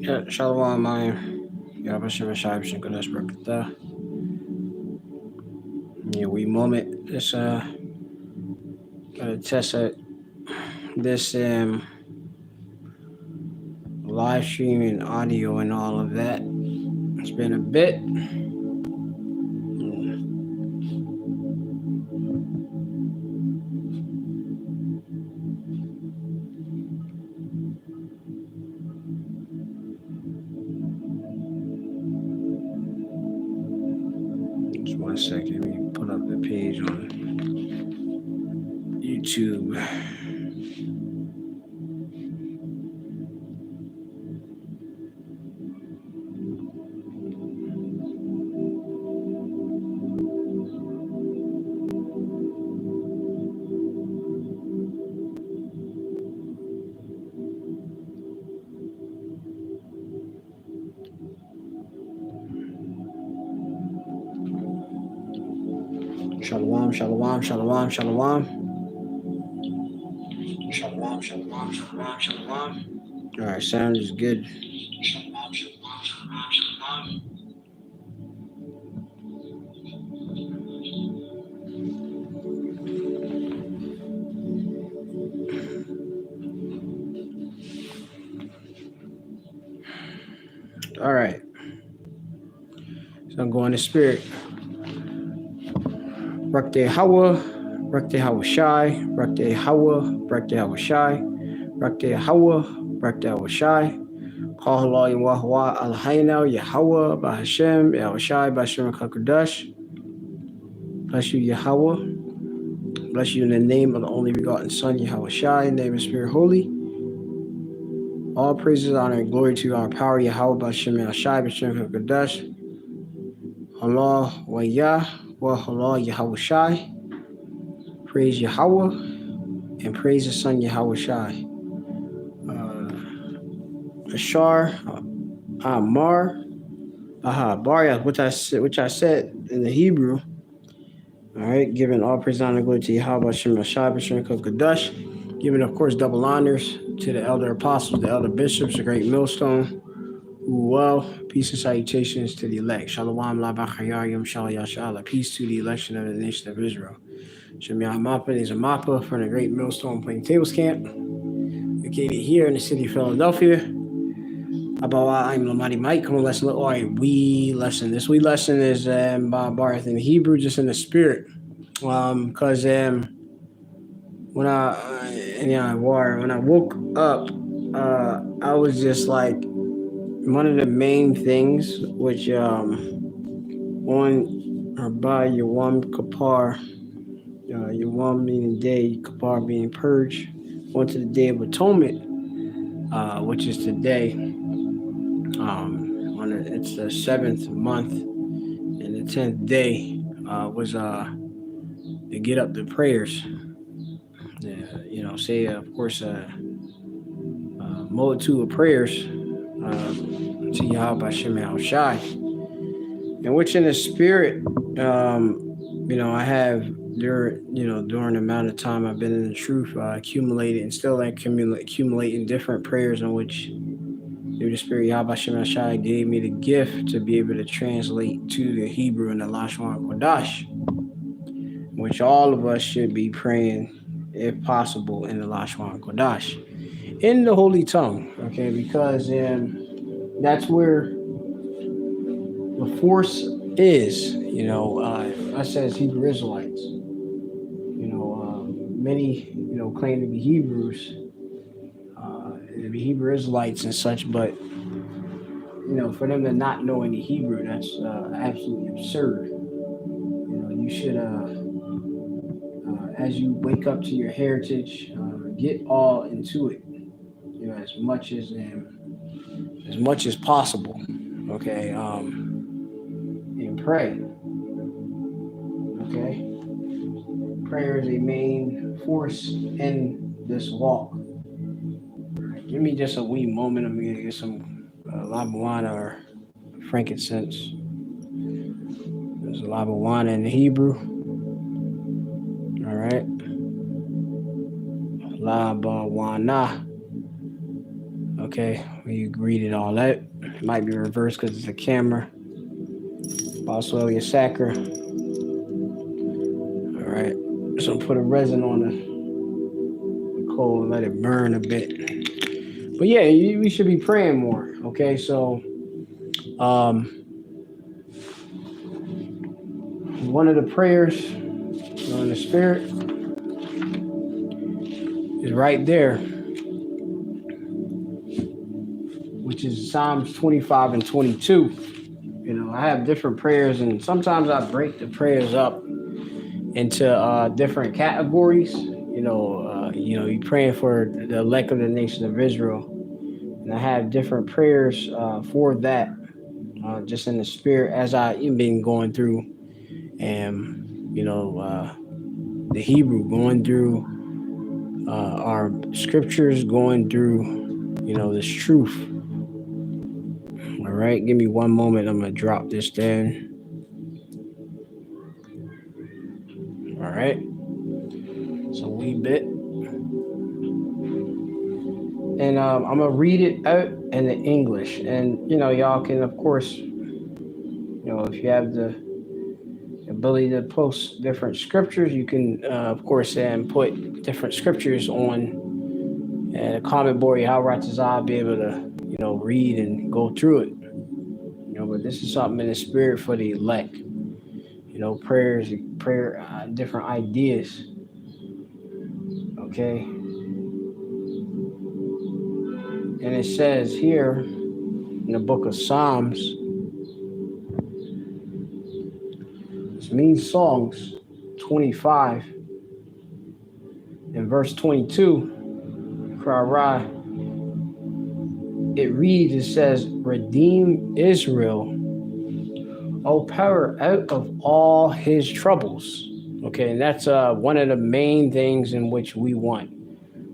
Shalom, Yabashim Shab Shinkodash Brakata. Yeah, we moment. Just gotta test this live streaming audio and all of that. It's been a bit. Just 1 second. Let me pull up the page on YouTube. Shalom, shalom, shalom, shalom. Shalom, shalom, shalom, shalom. All right, sound is good. Shalom, shalom, shalom, shalom. All right. So I'm going to spirit. Rakte Hawa, Rakte Hawa Shai, Rakte Hawa, Rakte Hawa Shai, Rakte Hawa, Rakte Hawa Shai. Call Allah Yahwa Al Hayna Yahwa Bahashem Yahwa Shai Bahashem Kakudash. Bless you, Yahweh. Bless you in the name of the only begotten Son, Yahweh Shai, name and Spirit Holy. All praises, honor, and glory to our power, Yahweh Bahashem Yahweh Shai Bahashem Kakudash. Allah wa Yah wa Allah Yahweh Shai. Praise Yahweh and praise the Son Yahweh Shai. Ashar, Amar, Baria, which I said in the Hebrew. All right, giving all praise and honor and glory to Yahweh Shem Shai B'Shem Kadash. Giving, of course, double honors to the elder apostles, the elder bishops, the great millstone. Well, peace and salutations to the elect. Shalom, la b'chayayim, shal yashala. Peace to the election of the nation of Israel. Shem Yahmapa is a mappa from the great millstone playing tables camp, located here in the city of Philadelphia. Abawa, I'm Lamadi Mike. Come on, let's look. All right, we lesson. This we lesson is Barth in Hebrew, just in the spirit. Because when I woke up, I was just like, one of the main things, which on or by Yawam Kapar, Yawam meaning day, Kapar being purged, onto the Day of Atonement, which is today. It's the 7th month, and the 10th day was to get up the prayers. Say of course multitude of prayers to Yahweh Hashem Al Shai, in which in the spirit, I have during the amount of time I've been in the truth, accumulated and still accumulating different prayers in which through the spirit Yahweh Hashem Al Shai gave me the gift to be able to translate to the Hebrew and the Lashon Kodash, which all of us should be praying, if possible, in the Lashon Kodash, in the Holy Tongue, okay? Because that's where the force is, us as Hebrew Israelites. Many, claim to be Hebrews, to be Hebrew Israelites and such, but, for them to not know any Hebrew, that's absolutely absurd. You should, as you wake up to your heritage, get all into it, as much as possible, okay, and pray, okay. Prayer is a main force in this walk. Right, give me just a wee moment. I'm gonna get some labawana or frankincense. There's a labawana in the Hebrew. All right. Labawana. Okay, we read it all out. It might be reversed because it's a camera. Boswell, your sacker. All right, so put a resin on the coal and let it burn a bit. But yeah, we should be praying more. Okay, so one of the prayers in the spirit is right there, which is Psalms 25 and 22. You know, I have different prayers, and sometimes I break the prayers up into different categories. You praying for the elect of the nation of Israel, and I have different prayers for that, just in the spirit as I've been going through, and the Hebrew, going through our scriptures, going through this truth. All right, give me one moment. I'm gonna drop this down. All right, so a wee bit. And I'm gonna read it out in the English, and y'all can, of course, if you have the ability to post different scriptures, you can, of course, and put different scriptures on the comment board. How I'll be able to, read and go through it. But this is something in the spirit for the elect. Prayer, different ideas. Okay. And it says here in the book of Psalms, this means Songs 25 and verse 22, it reads, it says, redeem Israel, O power, out of all his troubles. Okay, and that's one of the main things in which we want.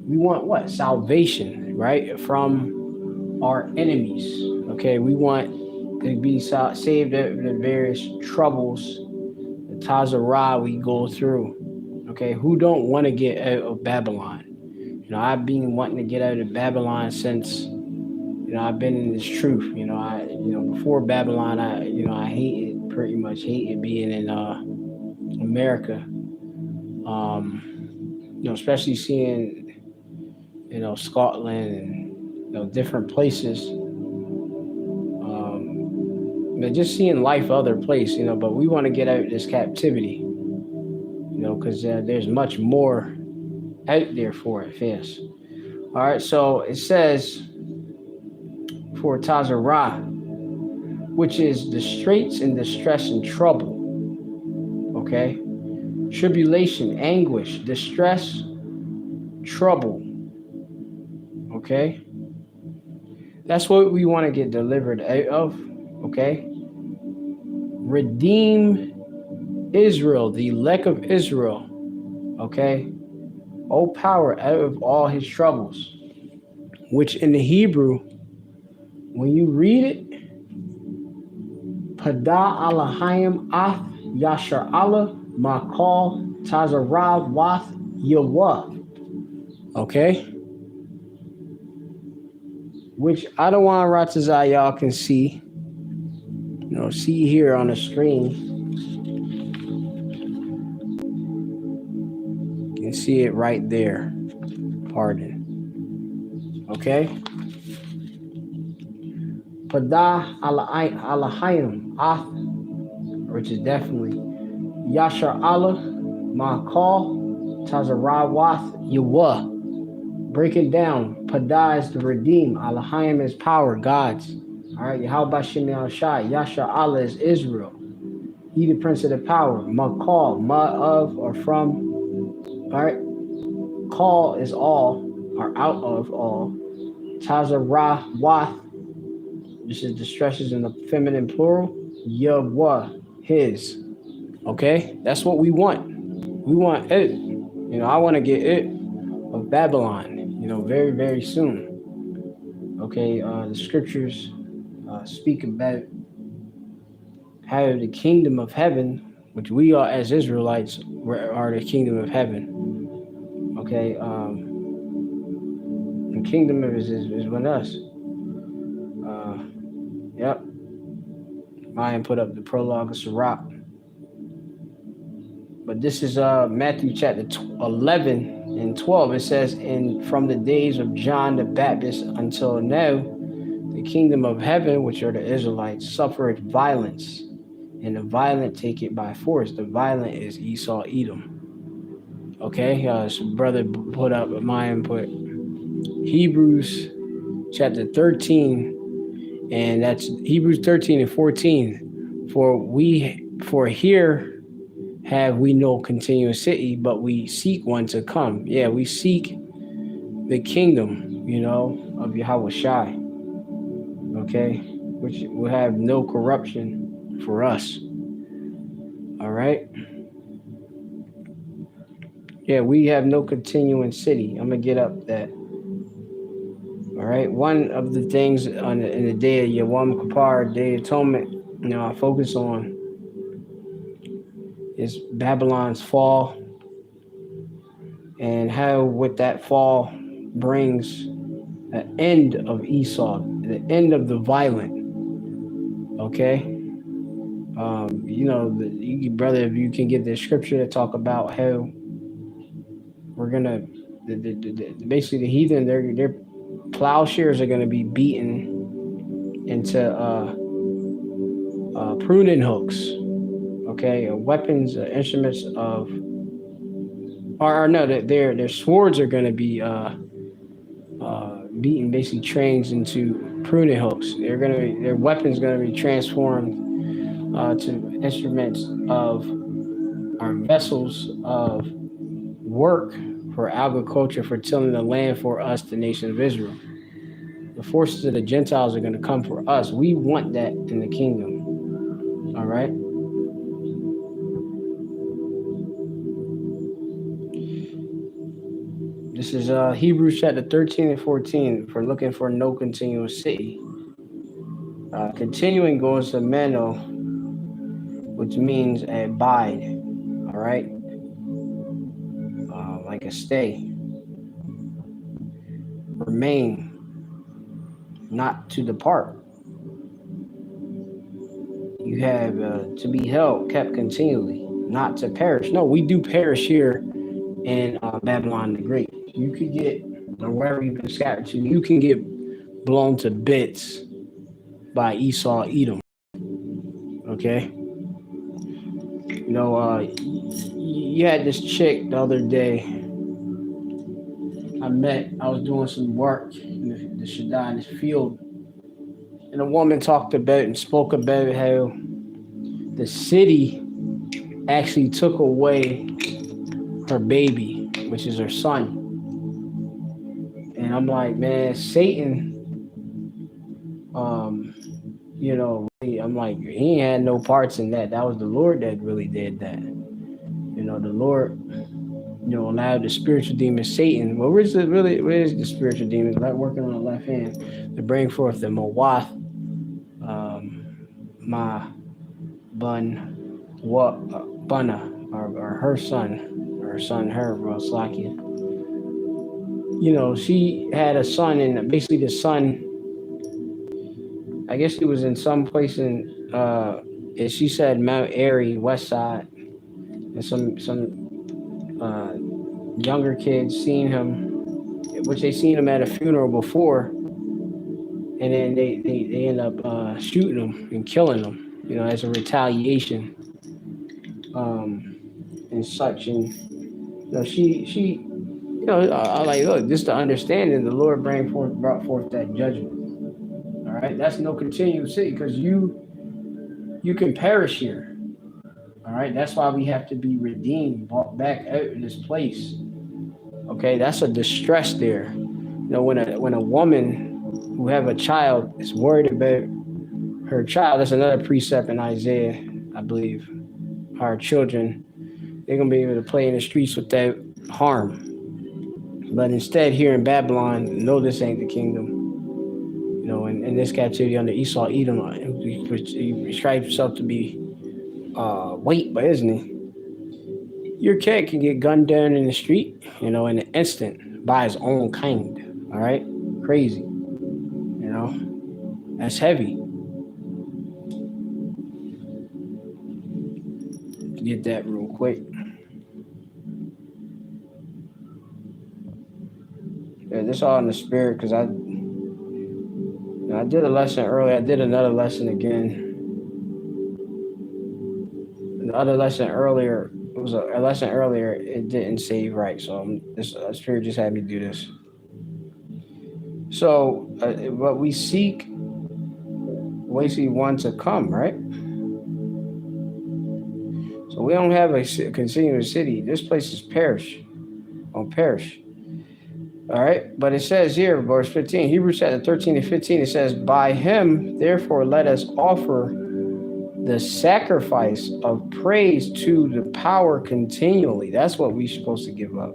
We want what? Salvation, right? From our enemies. Okay, we want to be saved out of the various troubles, the Tazarah we go through. Okay, who don't want to get out of Babylon? I've been wanting to get out of Babylon since, I've been in this truth. Before Babylon, I pretty much hated being in America. Especially seeing, Scotland and, different places. Just seeing life other place, but we want to get out of this captivity, because there's much more out there for it. Yes. All right. So it says for Tazarah, which is the straits and distress and trouble. Okay. Tribulation, anguish, distress, trouble. Okay. That's what we want to get delivered out of. Okay. Redeem Israel, the elect of Israel. Okay. O power, out of all his troubles. Which in the Hebrew, when you read it, Pada Alahayim Ath Yashar Allah Makal Tazarav Wath Yawam. Okay? Which I don't want Ratazah y'all can see. See here on the screen. You can see it right there. Pardon. Okay? Pada Alahayim Ath, which is definitely Yashar Allah Makal Tazarawath Yawa. Breaking down, Pada is the redeem, Alahayim is power, God's. All right, Yahweh Shem Shai, Yashar Allah is Israel. He the prince of the power. Makal, ma of or from. All right, call is all or out of all. Tazarawath, this is the stresses in the feminine plural. Yahweh, his. Okay, that's what we want. We want it. I want to get it of Babylon. Very, very soon. Okay, the scriptures speak about how the kingdom of heaven, which we are as Israelites, are the kingdom of heaven. Okay, in kingdom is with us. Yep. Ryan put up the prologue of Sirach. But this is Matthew chapter 11 and 12. It says, and from the days of John the Baptist until now, the kingdom of heaven, which are the Israelites, suffered violence, and the violent take it by force. The violent is Esau, Edom. Okay, so brother put up my input. Hebrews chapter 13, and that's Hebrews 13 and 14. For here have we no continuous city, but we seek one to come. Yeah, we seek the kingdom, of Yahweh Shai. Okay, which will have no corruption for us. All right. Yeah, we have no continuing city. I'm gonna get up that. All right. One of the things in the day of Yawam Kapar, Day of Atonement, I focus on is Babylon's fall, and how with that fall brings the end of Esau, the end of the violent. Okay. Brother, if you can get the scripture to talk about how we're gonna, basically the heathen, their plowshares are gonna be beaten into pruning hooks. Okay, weapons, instruments of, or no, their swords are gonna be beaten, basically trains into pruning hooks. Their weapons gonna be transformed to instruments of, our vessels of work for agriculture, for tilling the land for us, the nation of Israel. The forces of the Gentiles are going to come for us. We want that in the kingdom. All right. This is Hebrews chapter 13 and 14. If we're looking for no continuous city. Continuing goes to meno, which means abide. All right. Like a stay. Remain. Not to depart. You have to be held, kept continually, not to perish. No, we do perish here in Babylon the Great. You could get, or wherever you've been scattered to, you can get blown to bits by Esau, Edom. Okay? You had this chick the other day I was doing some work in the Shaddai, in this field, and a woman talked about and spoke about how the city actually took away her baby, which is her son. And I'm like, man, Satan, I'm like, he ain't had no parts in that. That was the Lord that really did that. The Lord, allowed the spiritual demon Satan. Well, where is the spiritual demon? Like working on the left hand to bring forth the Mowath, Ma Bunna, or her son, Slakia. She had a son, and basically the son, I guess he was in some place in, she said Mount Airy, West Side, and some younger kids seen him, which they seen him at a funeral before, and then they end up shooting him and killing him, as a retaliation, and such. And she I like, look, just to understanding, the Lord brought forth that judgment. All right, that's no continuous city, because you can perish here. All right, that's why we have to be redeemed, brought back out of this place. Okay, that's a distress there. When a woman who have a child is worried about her child, that's another precept in Isaiah, I believe. Our children, they're gonna be able to play in the streets without harm. But instead, here in Babylon, no, this ain't the kingdom. In this captivity under Esau, Edom, he describes himself to be but isn't he? Your cat can get gunned down in the street, in an instant by his own kind. All right. crazy. You know, that's heavy. Get that real quick. Yeah, this all in the spirit because I did a lesson earlier. I did another lesson again. The other lesson earlier was a lesson earlier. It didn't save right, so this spirit just had me do this. So, but we seek basically one to come, right? So we don't have a continuous city. This place is perish. All right. But it says here, verse 15, Hebrews chapter 13 and 15, it says, by him, therefore, let us offer the sacrifice of praise to the power continually. That's what we're supposed to give up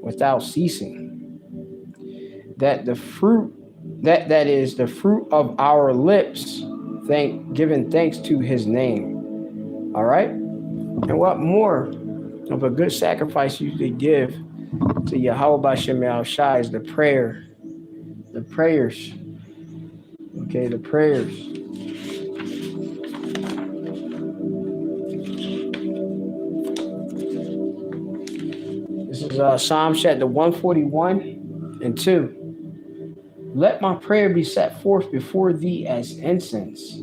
without ceasing. That the fruit, that is the fruit of our lips, giving thanks to his name. All right. And what more of a good sacrifice you could give to Yahweh Bashem Al Shai is the prayers. Okay, the prayers. This is Psalm chapter 141 and 2. Let my prayer be set forth before thee as incense,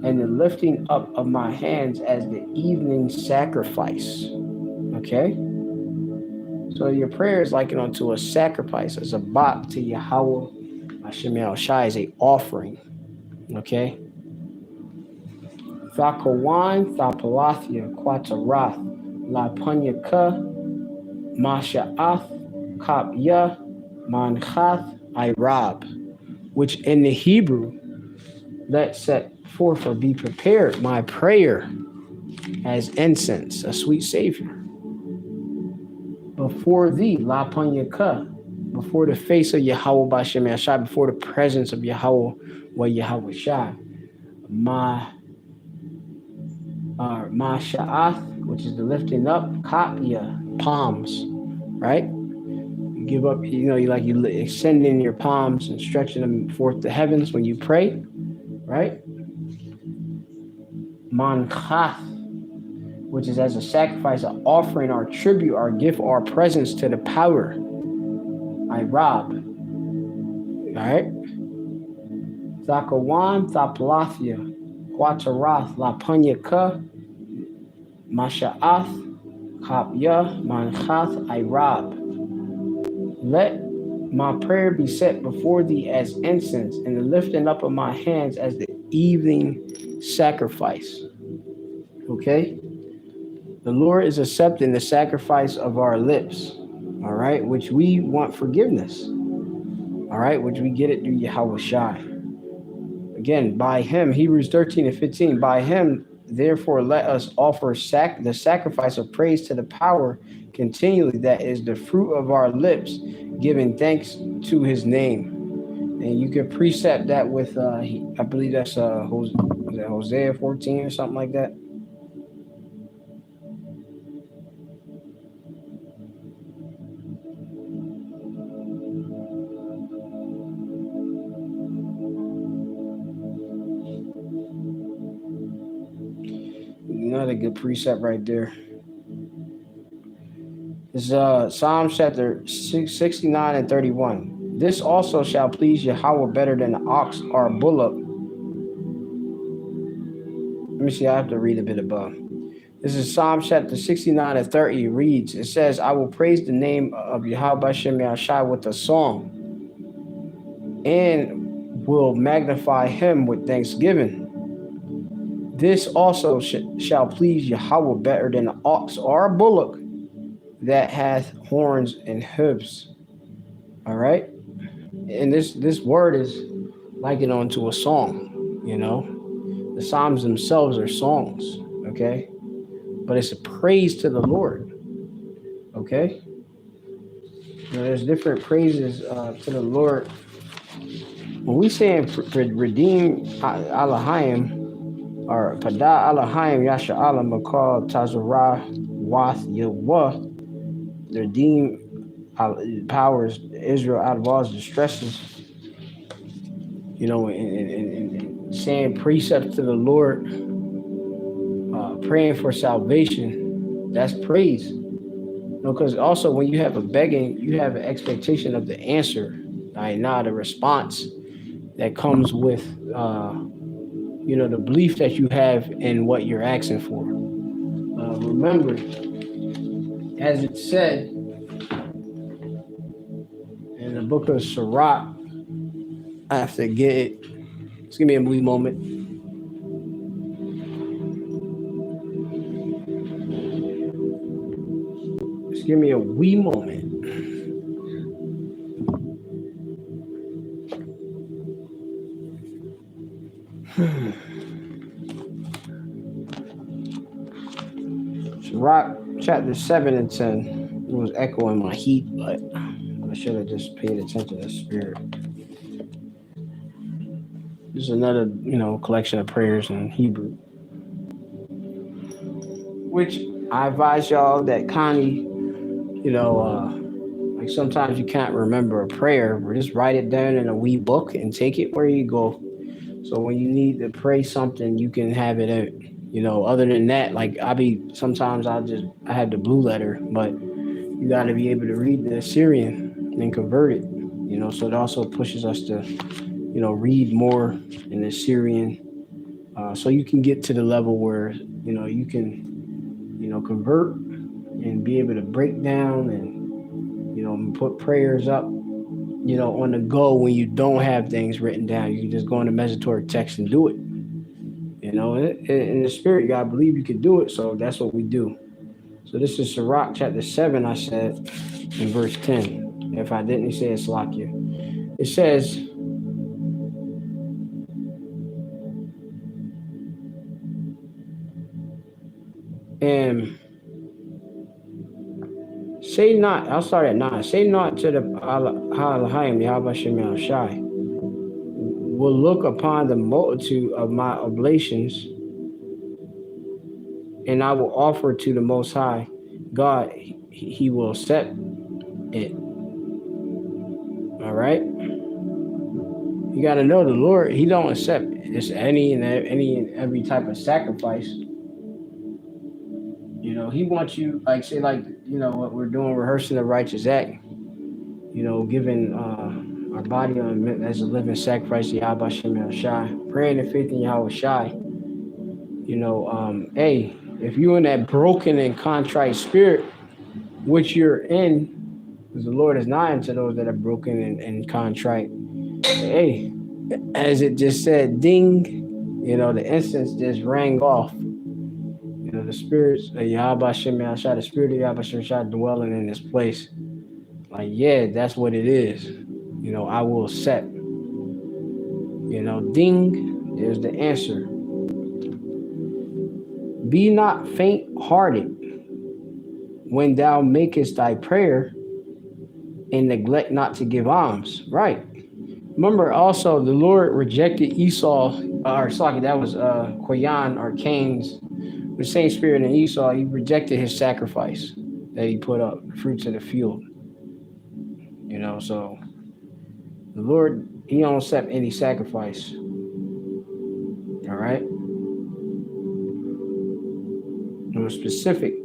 and the lifting up of my hands as the evening sacrifice. Okay? So your prayer is likened unto a sacrifice, as a bach to Yahweh Hashem El Shai, is a offering. Okay? Thakawan, Thapalathia, Quatarath, La Punyaka, Masha'ath, Kapya, Manchath, Irab, which in the Hebrew, let set forth or be prepared my prayer as incense, a sweet savior. Before thee, La Punyaka, before the face of Yahweh Bashem Yashai, before the presence of Yahweh wa Yahweh Shai. Masha'ath, which is the lifting up, Kapya, palms, right? You give up, you extending your palms and stretching them forth to heavens when you pray, right? Manchath, which is as a sacrifice, an offering, our tribute, our gift, our presence to the power. Irab. All right? Zakawan, Thapalathia, Quatarath, La Punyaka, Masha'ath, Kapya, Manchath, Irab. Let my prayer be set before thee as incense, and the lifting up of my hands as the evening sacrifice. Okay? The Lord is accepting the sacrifice of our lips, all right, which we want forgiveness, all right, which we get it through Yahweh Shai. Again, by him, Hebrews 13 and 15, by him, therefore, let us offer the sacrifice of praise to the power continually, that is the fruit of our lips, giving thanks to his name. And you can precept that with, I believe that's Hosea 14 or something like that. Another good precept right there. It's Psalm chapter 69 and 31. This also shall please Yahweh better than the ox or bullock. Let me see, I have to read a bit above. This is Psalm chapter 69 and 30. It reads, it says, I will praise the name of Yahweh Shem Yashai with a song, and will magnify him with thanksgiving. This also shall please Yahweh better than an ox or a bullock that hath horns and hooves. All right? And this word is likened onto a song, The Psalms themselves are songs, okay? But it's a praise to the Lord, okay? There's different praises to the Lord. When we say redeem Alahayim, or Pada Alahayim Yasha Alam Makal Tazarah Wath Yawah, the redeem powers Israel out of all distresses. and saying precepts to the Lord, praying for salvation, that's praise. Because also when you have a begging, you have an expectation of the answer, right? Not a response that comes with, the belief that you have in what you're asking for. Remember, as it said in the book of Sirach, I have to get it. Just give me a wee moment. Just give me a wee moment. Sirach chapter 7 and 10. It was echoing my heat, but I should have just paid attention to the spirit. This is another, collection of prayers in Hebrew, which I advise y'all that Connie, like sometimes you can't remember a prayer, but just write it down in a wee book and take it where you go. So when you need to pray something, you can have it out. Other than that, like sometimes I have the blue letter, but you got to be able to read the Assyrian and convert it. So it also pushes us to, read more in the Assyrian, so you can get to the level where you can, convert and be able to break down and put prayers up, on the go when you don't have things written down. You can just go in the Mesoteric text and do it. In the spirit, you gotta believe you can do it. So that's what we do. So this is Sirach chapter 7, I said, in verse 10. If I didn't say it's Salakia. It says, say not, I'll start at 9. Say not to the Ha'alahayim, Yahweh Shemel Shai, will look upon the multitude of my oblations, and I will offer to the Most High God. He will accept it. All right. You got to know the Lord. He don't accept just any and every type of sacrifice. He wants you, what we're doing, rehearsing the righteous act. Giving our body as a living sacrifice to Yahweh Shem Shai, praying in faith in Yahweh Shai. Hey, if you're in that broken and contrite spirit, which you're in, because the Lord is nigh unto those that are broken and contrite. Hey, as it just said, ding, the incense just rang off. The spirits of Yahweh Shem Shai, the spirit of Yahweh Shem Shai dwelling in this place. Like, yeah, that's what it is. I will accept. Ding, there's the answer. Be not faint-hearted when thou makest thy prayer, and neglect not to give alms. Right. Remember also the Lord rejected Esau, that was Koyan or Cain's, the same spirit in Esau. He rejected his sacrifice that he put up, the fruits of the field. So the Lord, he don't accept any sacrifice. All right. It was specific.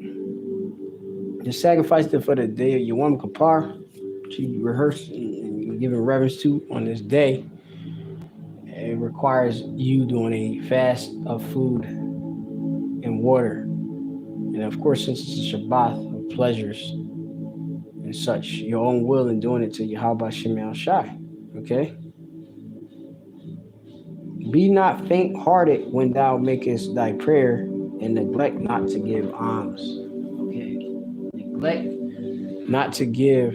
The sacrifice for the day of Yawam Kapar, which you rehearse and giving reverence to on this day. It requires you doing a fast of food and water. And of course, since it's a Shabbat of pleasures and such, your own will in doing it to Yahweh Shem Shai. Okay? Be not faint-hearted when thou makest thy prayer, and neglect not to give alms. Okay? Neglect not to give,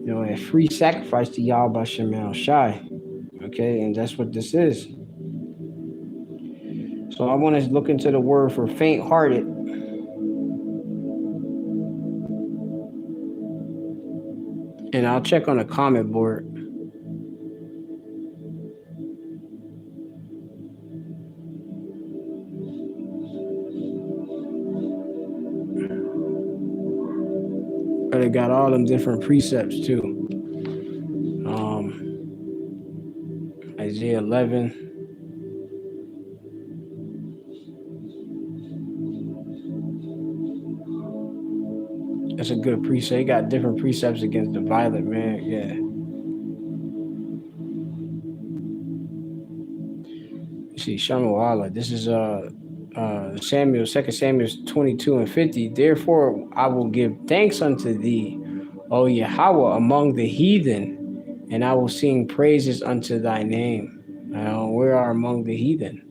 a free sacrifice to Yahweh Shem Shai. Okay? And that's what this is. So I want to look into the word for faint-hearted. And I'll check on the comment board. But it got all them different precepts too. As day 11. That's a good precept. He got different precepts against the violent, man. Yeah. You see, Shamuala. This is Samuel, 2 Samuel 22 and 50. Therefore, I will give thanks unto thee, O Yahweh, among the heathen, and I will sing praises unto thy name. We are among the heathen,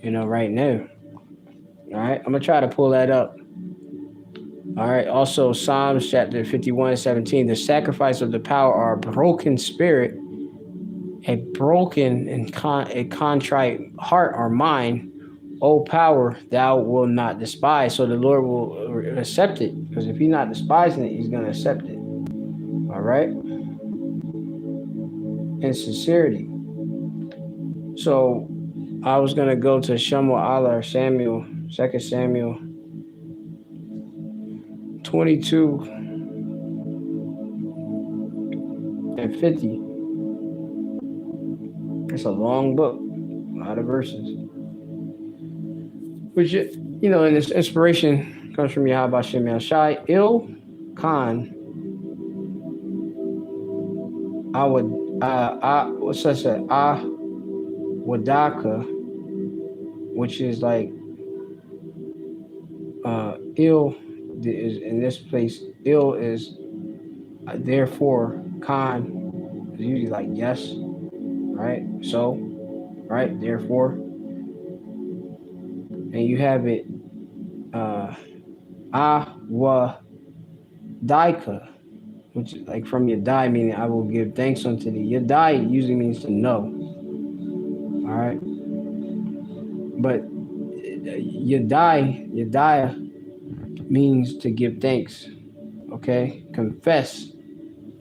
right now. All right, I'm gonna try to pull that up. All right. Also, Psalms chapter 51:17. The sacrifice of the power are a broken spirit, a broken and a contrite heart or mind. O power, thou wilt not despise. So the Lord will accept it, because if he's not despising it, he's going to accept it. All right. In sincerity. So I was going to go to Shamuel or Samuel, 2 Samuel 22 and 50. It's a long book, a lot of verses. Which, and this inspiration comes from Yahweh Shem Shai. Il Khan, what's that say? Wadaka, which is like, ill is in this place. Ill is therefore. Khan is usually like yes, right? So, right? Therefore. And you have it, Awadika, which is like from Yadai, meaning I will give thanks unto thee. Yadai usually means to know. All right. But Yadai means to give thanks. Okay. Confess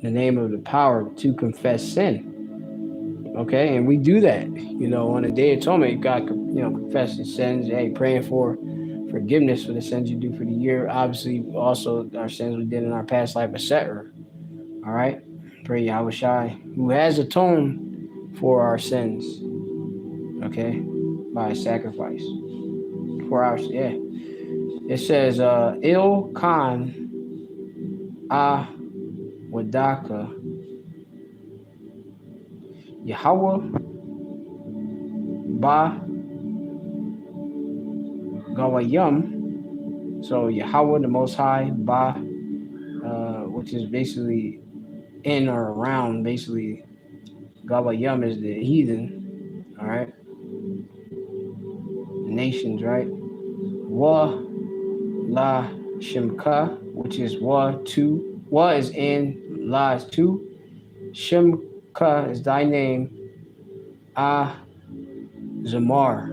the name of the power to confess sin. Okay. And we do that, on the Day of Atonement. You got, confess your sins. Hey, praying for forgiveness for the sins you do for the year. Obviously, also our sins we did in our past life, etc. All right. Pray Yahweh Shai, who has atoned for our sins. Okay. By sacrifice. For our, yeah. It says, Il Khan Wadaka Yahweh Ba Gawayam. So Yahweh, the Most High, Ba, which is basically in or around, basically. Gawayam is the heathen, all right? The nations, right? Wa La Shemka, which is Wa two. Wa is in, La is two. Shemka is thy name. Zamar,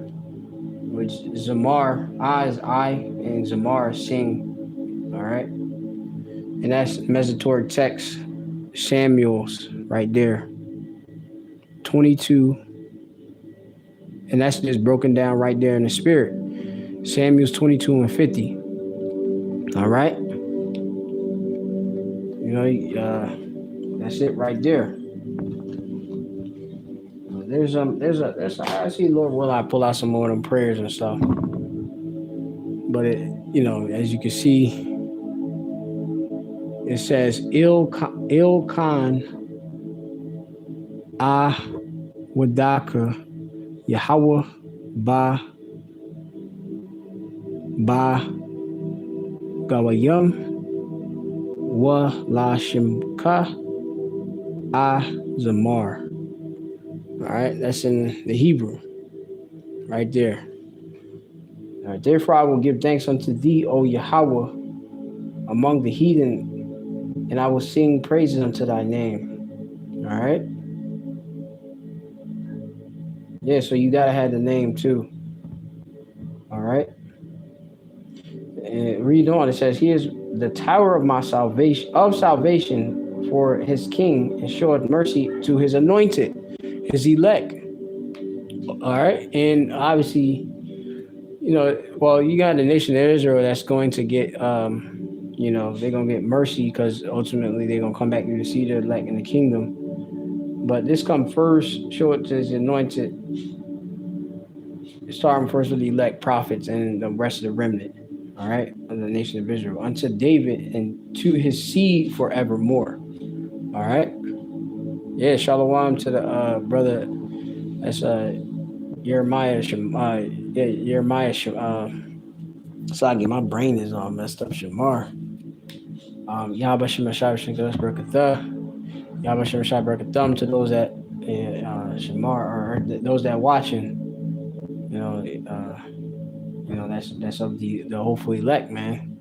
which Zamar, is I, and Zamar is sing. All right. And that's Mesotoric text, Samuel's right there. 22. And that's just broken down right there in the spirit. Samuel's 22 and 50. All right. That's it right there. There's I see, Lord will I pull out some more of them prayers and stuff. But as you can see, it says Il Khan Wadaka Yahweh Ba Gawayam Wa La Shemka Zamar. All right, that's in the Hebrew, right there. All right, therefore I will give thanks unto thee, O Yahweh, among the heathen, and I will sing praises unto thy name. All right. Yeah, so you gotta have the name too. All right. And read on. It says, "He is the tower of my salvation, for his king, and showeth mercy to his anointed, his elect." All right, and obviously, you got the nation of Israel that's going to get, they're gonna get mercy, because ultimately they're gonna come back to the seed of the elect in the kingdom. But this come first, show it to his anointed, starting first with the elect prophets and the rest of the remnant, all right, of the nation of Israel, unto David and to his seed forevermore. All right. Yeah, shalom to the brother. That's Jeremiah. Jeremiah. Sagi, my brain is all messed up. Shamar. Yahweh Shem Shai Shinkas Barakatah. Yahweh Shem Shai Barakathum to those that Shamar or those that watching. That's of the hopeful elect, man.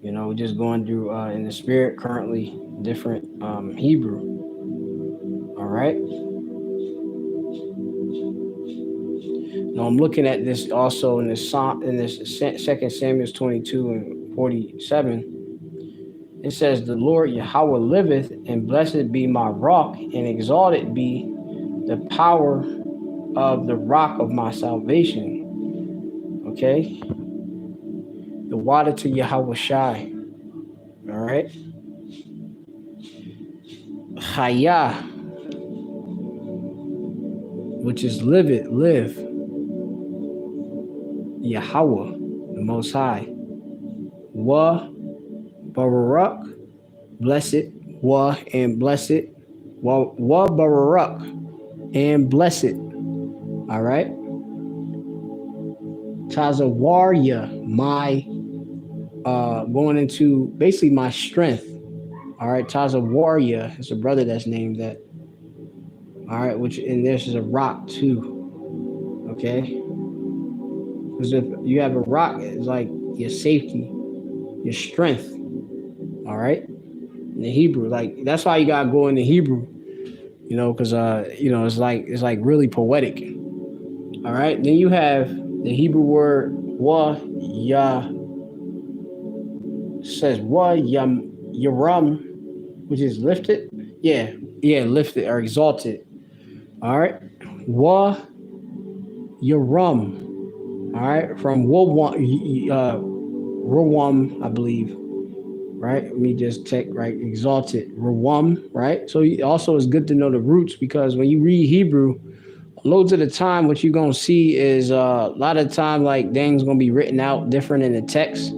We're just going through in the spirit currently different Hebrew. All right. Now I'm looking at this also in this Second Samuel 22 and 47. It says, "The Lord Yahweh liveth, and blessed be my rock, and exalted be the power of the rock of my salvation." Okay. The water to Yahweh Shai. All right. Chaya, which is live. Yahweh, the Most High. Wa Barak, blessed. Wa and blessed. Wa Barak and blessed. All right. Tazawaria, my going into basically my strength. All right. Tazawaria is a brother that's named that. All right, which and this is a rock too. Okay. Because if you have a rock, it's like your safety, your strength. All right. In the Hebrew, like that's why you gotta go into Hebrew, because it's like really poetic. All right. Then you have the Hebrew word wa ya, says wa yaram, which is lifted. Yeah, lifted or exalted. All right. Wa yaram. All right, from Yawam, I believe. Right, let me just check. Right, exalted Yawam. Right, so also it's good to know the roots, because when you read Hebrew, loads of the time, what you're gonna see is a lot of the time, like things gonna be written out different in the text.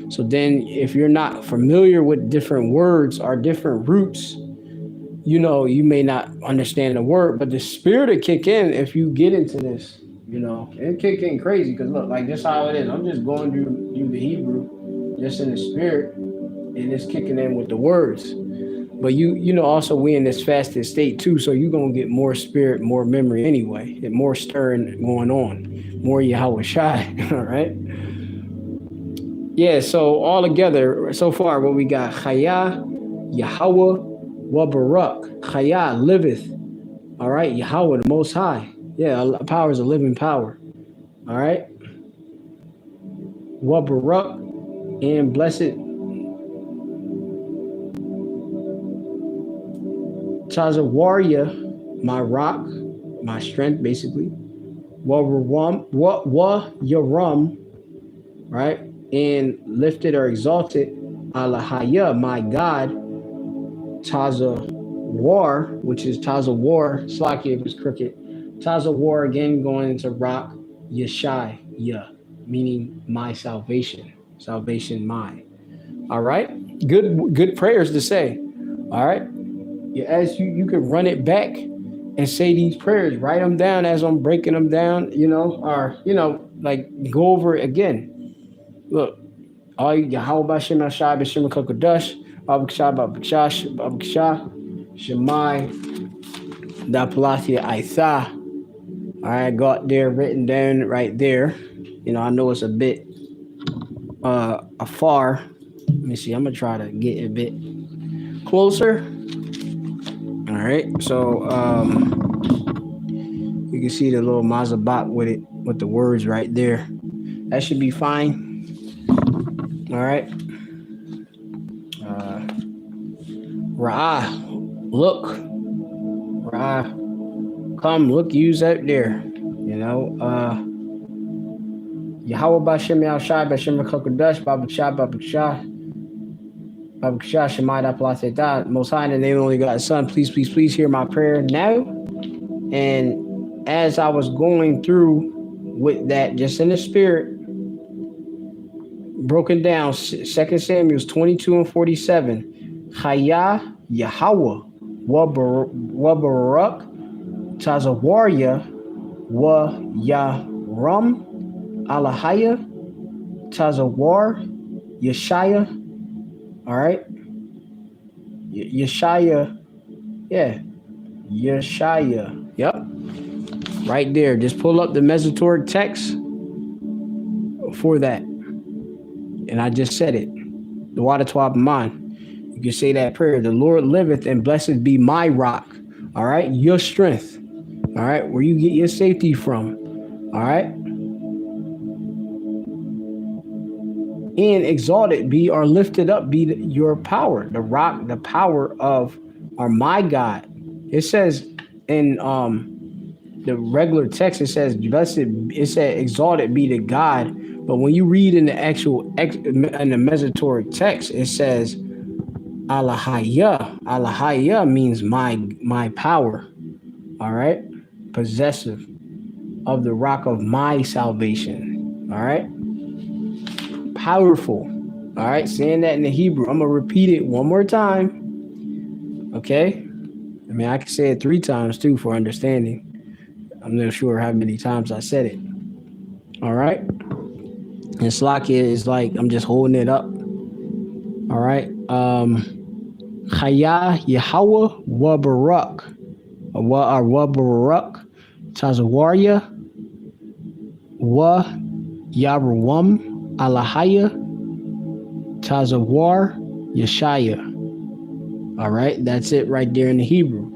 So then, if you're not familiar with different words or different roots, you may not understand the word, but the spirit will kick in if you get into this. It kick in crazy, because look, like this how it is. I'm just going through the Hebrew, just in the spirit, and it's kicking in with the words. But also we in this fasted state too, so you're gonna get more spirit, more memory anyway, and more stirring going on, more Yahweh Shai. All right. Yeah. So all together, so far, what we got: Chaya, Yahweh, Wa Barak. Chaya liveth. All right. Yahweh, the Most High. Yeah, power is a living power. All right. Wa Barak and blessed. Tazawaria, my rock, my strength, basically. Wa Yaram, right? And lifted or exalted. Alahaya, my God. Tazawar, which is Tazawar, Slaki if it's crooked. Tazawar, again, going into rock. Yeshai, meaning my salvation. Salvation, my. All right. Good prayers to say. All right. As you could run it back and say these prayers, write them down as I'm breaking them down, or like go over it again. Look, all Yahweh Bashem Ashai Bashem Kakodash, Abakshah, Shemai, Dapalatia Aitha. All right, got there written down right there. I know it's a bit afar. Let me see. I'm gonna try to get a bit closer. All right, so you can see the little mazabat with the words right there. That should be fine. All right. Ra'ah, look. Ra'ah, come, look, use out there. Yahweh Bashem Yahshai Bashem Kakodash Babakshah. Most High, in the name of only God's Son, please, please, please hear my prayer now. And as I was going through with that, just in the spirit, broken down, 2 Samuel 22 and 47. Chaya Yahweh Wabarak Tazawaria Wa Yaram Alahaya Tazawar Yeshaya. All right. Yeshaya. Yeah. Yeshaya. Yep. Right there. Just pull up the Mesotoric text for that. And I just said it. The water twab mine. You can say that prayer. The Lord liveth, and blessed be my rock. All right. Your strength. All right. Where you get your safety from. All right. And exalted be, or lifted up be your power. The rock, the power of, or my God. It says in the regular text, it says blessed, it said exalted be the God. But when you read in the actual, in the Mesotoric text, it says Alahaya. Alahaya means my power. All right. Possessive of the rock of my salvation. All right. Powerful. All right. Saying that in the Hebrew. I'm going to repeat it one more time. Okay. I mean, I can say it 3 times too for understanding. I'm not sure how many times I said it. All right. And Slakia is like, I'm just holding it up. All right. Chaya Yahweh Wabarak. Wabarak Tazawaria Wa Yawam Alahaya Tazawar Yeshaya. All right, that's it right there in the Hebrew.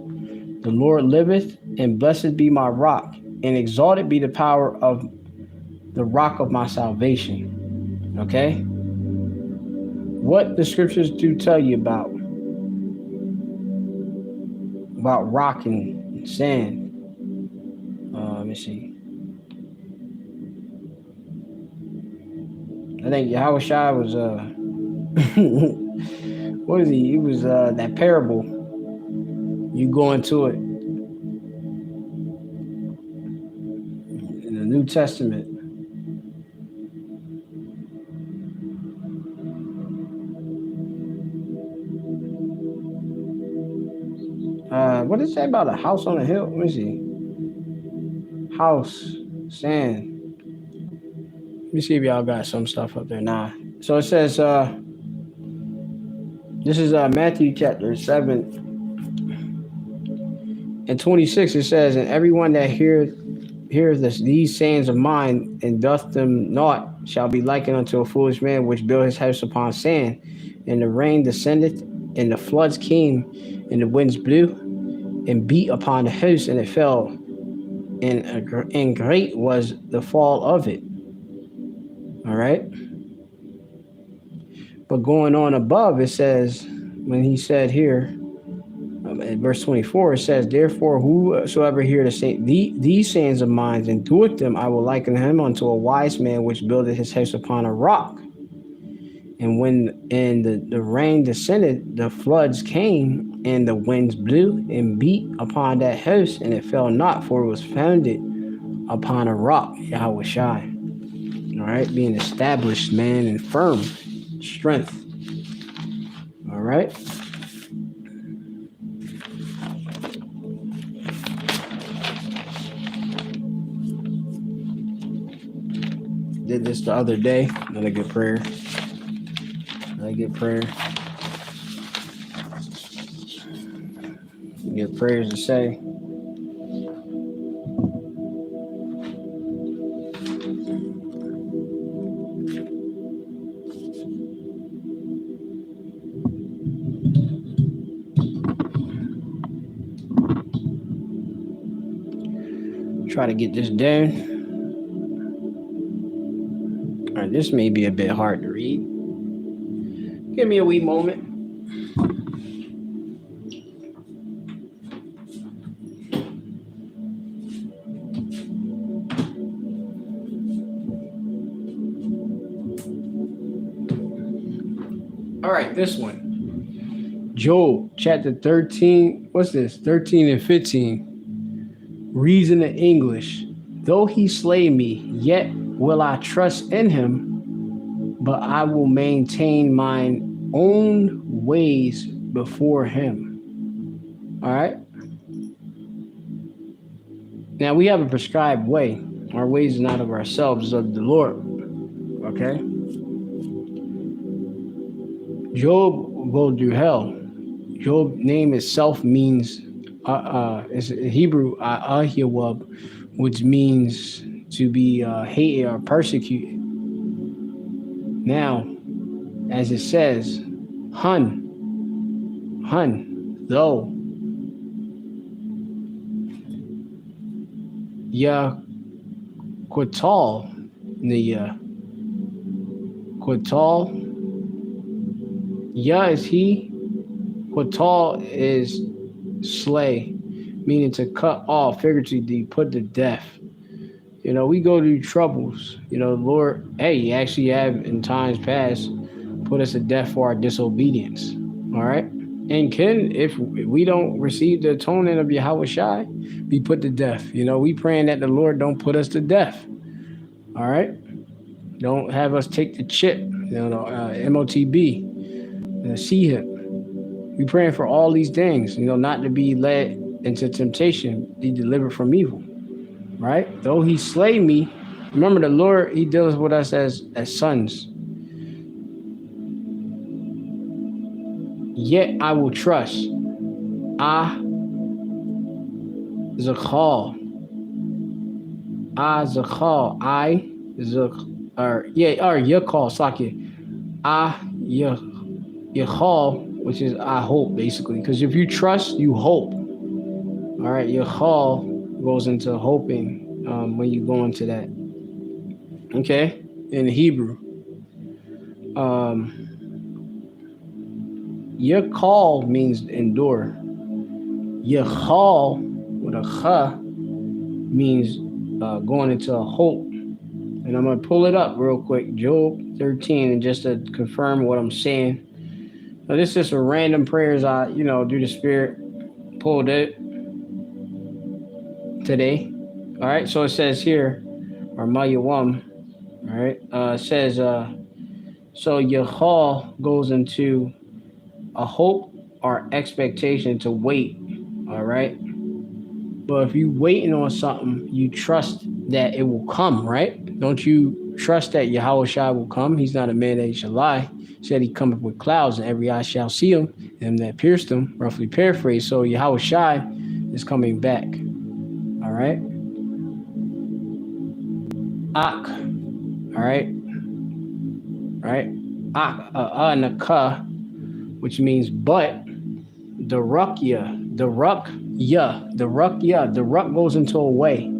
The Lord liveth, and blessed be my rock, and exalted be the power of the rock of my salvation. Okay? What the scriptures do tell you about rock and sand. Let me see. I think Yahweh Shai was what is he? He was that parable. You go into it in the New Testament. What did it say about a house on a hill? Let me see. House, sand. Let me see if y'all got some stuff up there. Nah. So it says, this is Matthew chapter 7 and 26. It says, and everyone that heareth these sayings of mine and doth them not shall be likened unto a foolish man which built his house upon sand. And the rain descended, and the floods came, and the winds blew and beat upon the house, and it fell, and great was the fall of it. All right. But going on above, it says, when he said here, in verse 24, it says, therefore, whosoever hear these sayings of mine and doeth them, I will liken him unto a wise man which builded his house upon a rock. And when the rain descended, the floods came, and the winds blew and beat upon that house, and it fell not, for it was founded upon a rock. Yahweh Shai. All right, being established, man, and firm strength. All right. Did this the other day. Another good prayer. Another good prayer. Good prayers to say. Try to get this down. All right, this may be a bit hard to read. Give me a wee moment. All right, this one. Job chapter 13. What's this? 13 and 15. Reads in the English. Though he slay me, yet will I trust in him, but I will maintain mine own ways before him. All right. Now we have a prescribed way. Our ways is not of ourselves, of the Lord. Okay. Job go through hell. Job name itself means it's Hebrew Yawam, which means to be hated or persecuted. Now, as it says, Hun, though Ya Quatal, the Quatal, Ya is he, Quatal is slay, meaning to cut off, figuratively put to death. You know, we go through troubles. You know, Lord, hey, He actually have in times past put us to death for our disobedience. All right. And can, if we don't receive the atonement of Yahweh Shai, be put to death. You know, we praying that the Lord don't put us to death. All right. Don't have us take the chip, MOTB, and see Him. We praying for all these things, not to be led into temptation, be delivered from evil. Right? Though He slay me, remember the Lord, He deals with us as sons. Yet I will trust. Zakhal. Yakal, Saki. Yachal, which is I hope, basically. Because if you trust, you hope. All right, Yachal goes into hoping when you go into that. Okay? In Hebrew. Yachal means endure. Yachal with a ch means going into a hope. And I'm going to pull it up real quick. Job 13, and just to confirm what I'm saying. Now, this is just a random prayers I, through the Spirit, pulled it today. All right, so it says here, or Yawam, all right, it says, so Yachal goes into a hope or expectation to wait, all right? But if you waiting on something, you trust that it will come, right? Don't you trust that Yahweh Shai will come? He's not a man that he shall lie. He said he cometh with clouds, and every eye shall see him, and them that pierced him, roughly paraphrase. So Yahweh Shai is coming back. All right? Ak. All right? Right? Ak, nakah, which means but. The ruck goes into a way.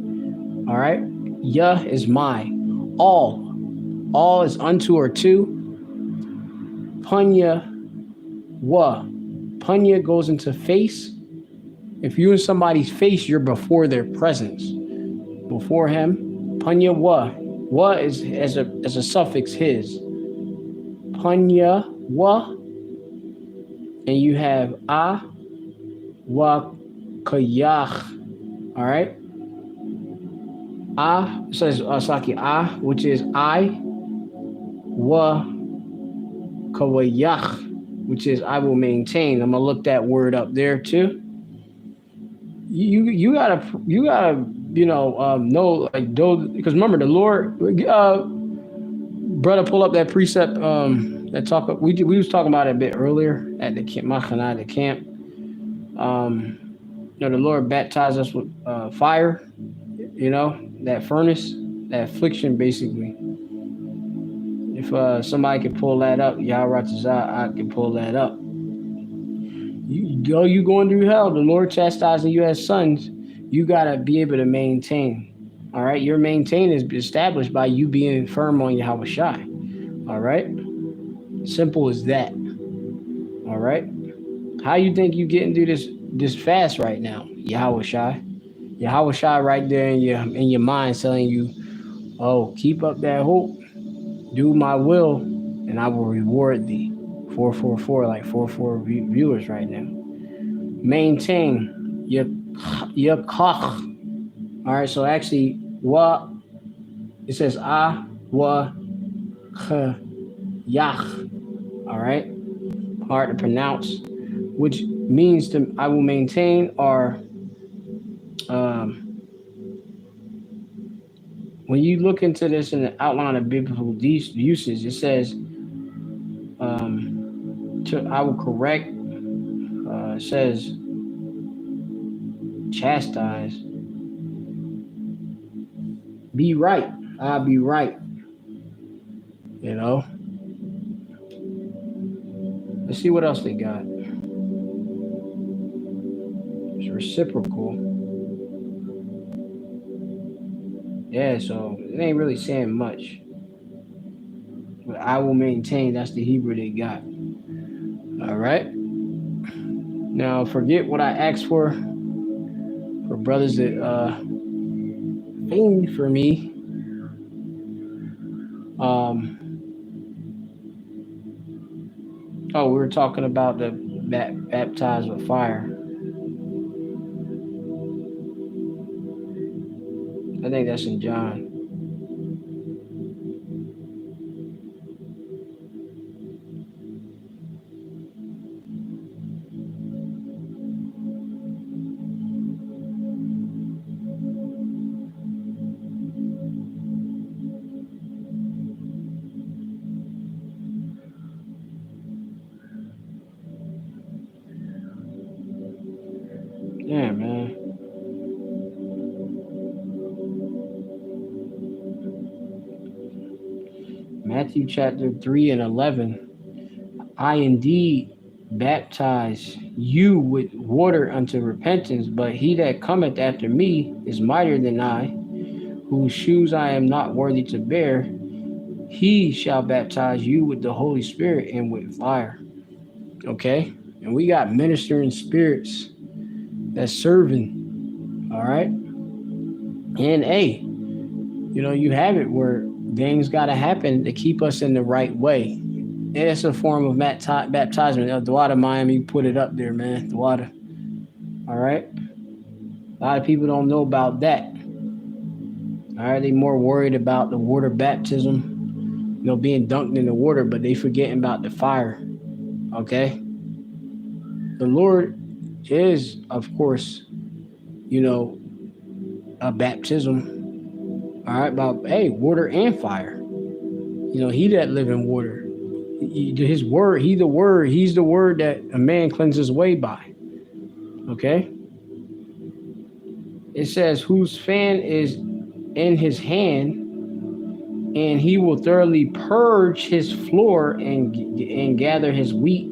All right? Ya is my. All is unto or to. Punya wa. Punya goes into face. If you're in somebody's face, you're before their presence. Before him. Punya wa. Wa is as a suffix his. Punya wa. And you have wa kayach. All right. Says Saki which is I. Wa kawayach, which is I will maintain. I'm gonna look that word up there too. You gotta know, like, those, because remember the Lord, brother, pull up that precept that talk. We was talking about it a bit earlier at the camp, the camp. The Lord baptized us with fire. That furnace, that affliction, basically. If somebody can pull that up, I can pull that up. You going through hell, the Lord chastising you as sons, you gotta be able to maintain. All right, your maintain is established by you being firm on Yahweh Shai. All right, simple as that. All right, how you think you getting through this fast right now? Yahweh Shai right there in your mind telling you, oh, keep up that hope, do my will, and I will reward thee 444, like 44 viewers right now. Maintain your koch. All right, so actually, it says wa ch yach. All right, hard to pronounce, which means I will maintain, or um, when you look into this in the outline of biblical usage, it says I will correct. It says chastise, be right. I'll be right. You know. Let's see what else they got. It's reciprocal. Yeah, so it ain't really saying much. But I will maintain, that's the Hebrew they got. All right. Now forget what I asked for brothers that fiend for me. We were talking about the baptized with fire. I think that's in John. Yeah, man. Matthew chapter 3 and 11. I indeed baptize you with water unto repentance, but he that cometh after me is mightier than I, whose shoes I am not worthy to bear. He shall baptize you with the Holy Spirit and with fire. Okay? And we got ministering spirits that's serving. All right? And you have it where things got to happen to keep us in the right way. It's a form of baptizement. The water, Miami, put it up there, man. The water. All right? A lot of people don't know about that. All right? They more worried about the water baptism, being dunked in the water, but they forgetting about the fire. Okay? The Lord is, of course, a baptism. All right? About, water and fire. He that live in water. His word, he's the word that a man cleanses way by. Okay? It says, whose fan is in his hand, and he will thoroughly purge his floor and gather his wheat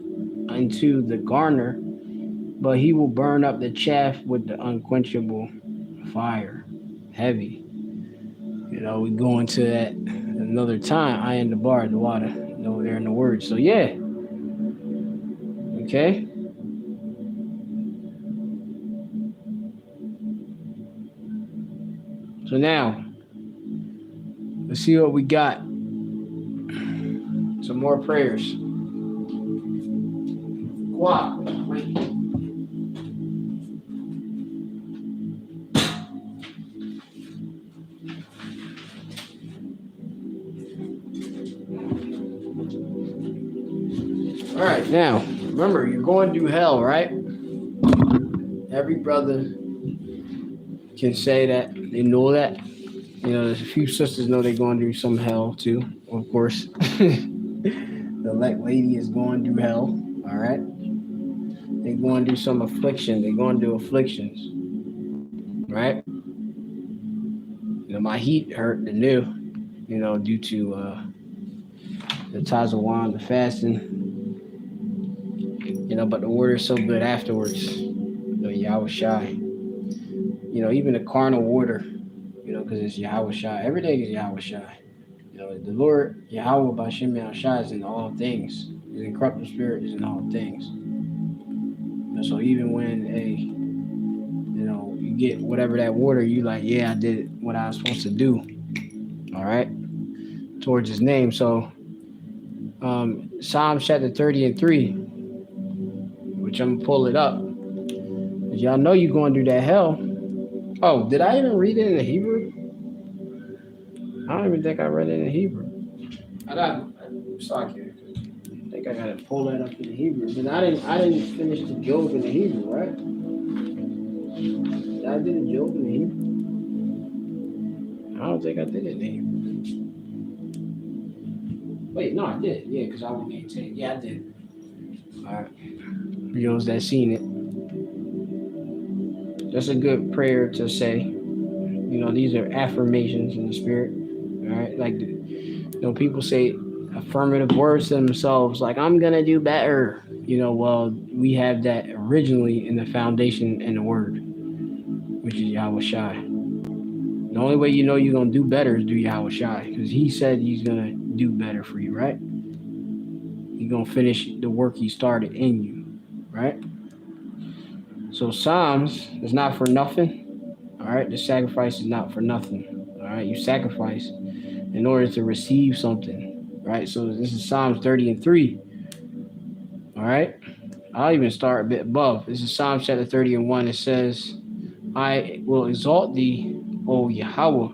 into the garner, but he will burn up the chaff with the unquenchable fire. Heavy. We go into that another time. I in the bar, the water. There in the word. So yeah. Okay. So now, let's see what we got. Some more prayers. Wow. Wait. All right, now, remember, you're going through hell, right? Every brother can say that. They know that. There's a few sisters know they're going through some hell, too, of course. The elect lady is going through hell, all right? They're going through some affliction. They're going through afflictions, right? My heat hurt the new, due to the Tazawam, the fasting. But the water is so good afterwards. Yahweh Shai. Even the carnal water, because it's Yahweh Shai. Everything is Yahweh Shai. The Lord, Yahweh Bashem Yahweh Shai, is in all things. His incorruptible spirit is in all things. So even when you get whatever that water, you like, I did what I was supposed to do. All right. Towards his name. So Psalm chapter 30 and 3, which I'm gonna pull it up. But y'all know you're going through that hell. Oh, did I even read it in the Hebrew? I don't even think I read it in Hebrew. Sorry, I think I gotta pull that up in the Hebrew. But I didn't finish the Job in the Hebrew, right? Did I do the Job in the Hebrew? I don't think I did it in the Hebrew. Wait, no, I did. Yeah, because I would maintain. Yeah, I did. All right. For those that seen it, that's a good prayer to say. You know, these are affirmations in the spirit. All right, like people say affirmative words to themselves, like I'm gonna do better. Well, we have that originally in the foundation in the word, which is Yahweh Shai. The only way you know you're gonna do better is do Yahweh Shai, because He said He's gonna do better for you, right? He's gonna finish the work He started in you, right? So Psalms is not for nothing. All right, the sacrifice is not for nothing. All right, you sacrifice in order to receive something, right? So this is Psalms 30 and 3. All right, I'll even start a bit above. This is Psalms chapter 30 and 1. It says, I will exalt thee, O Yahweh,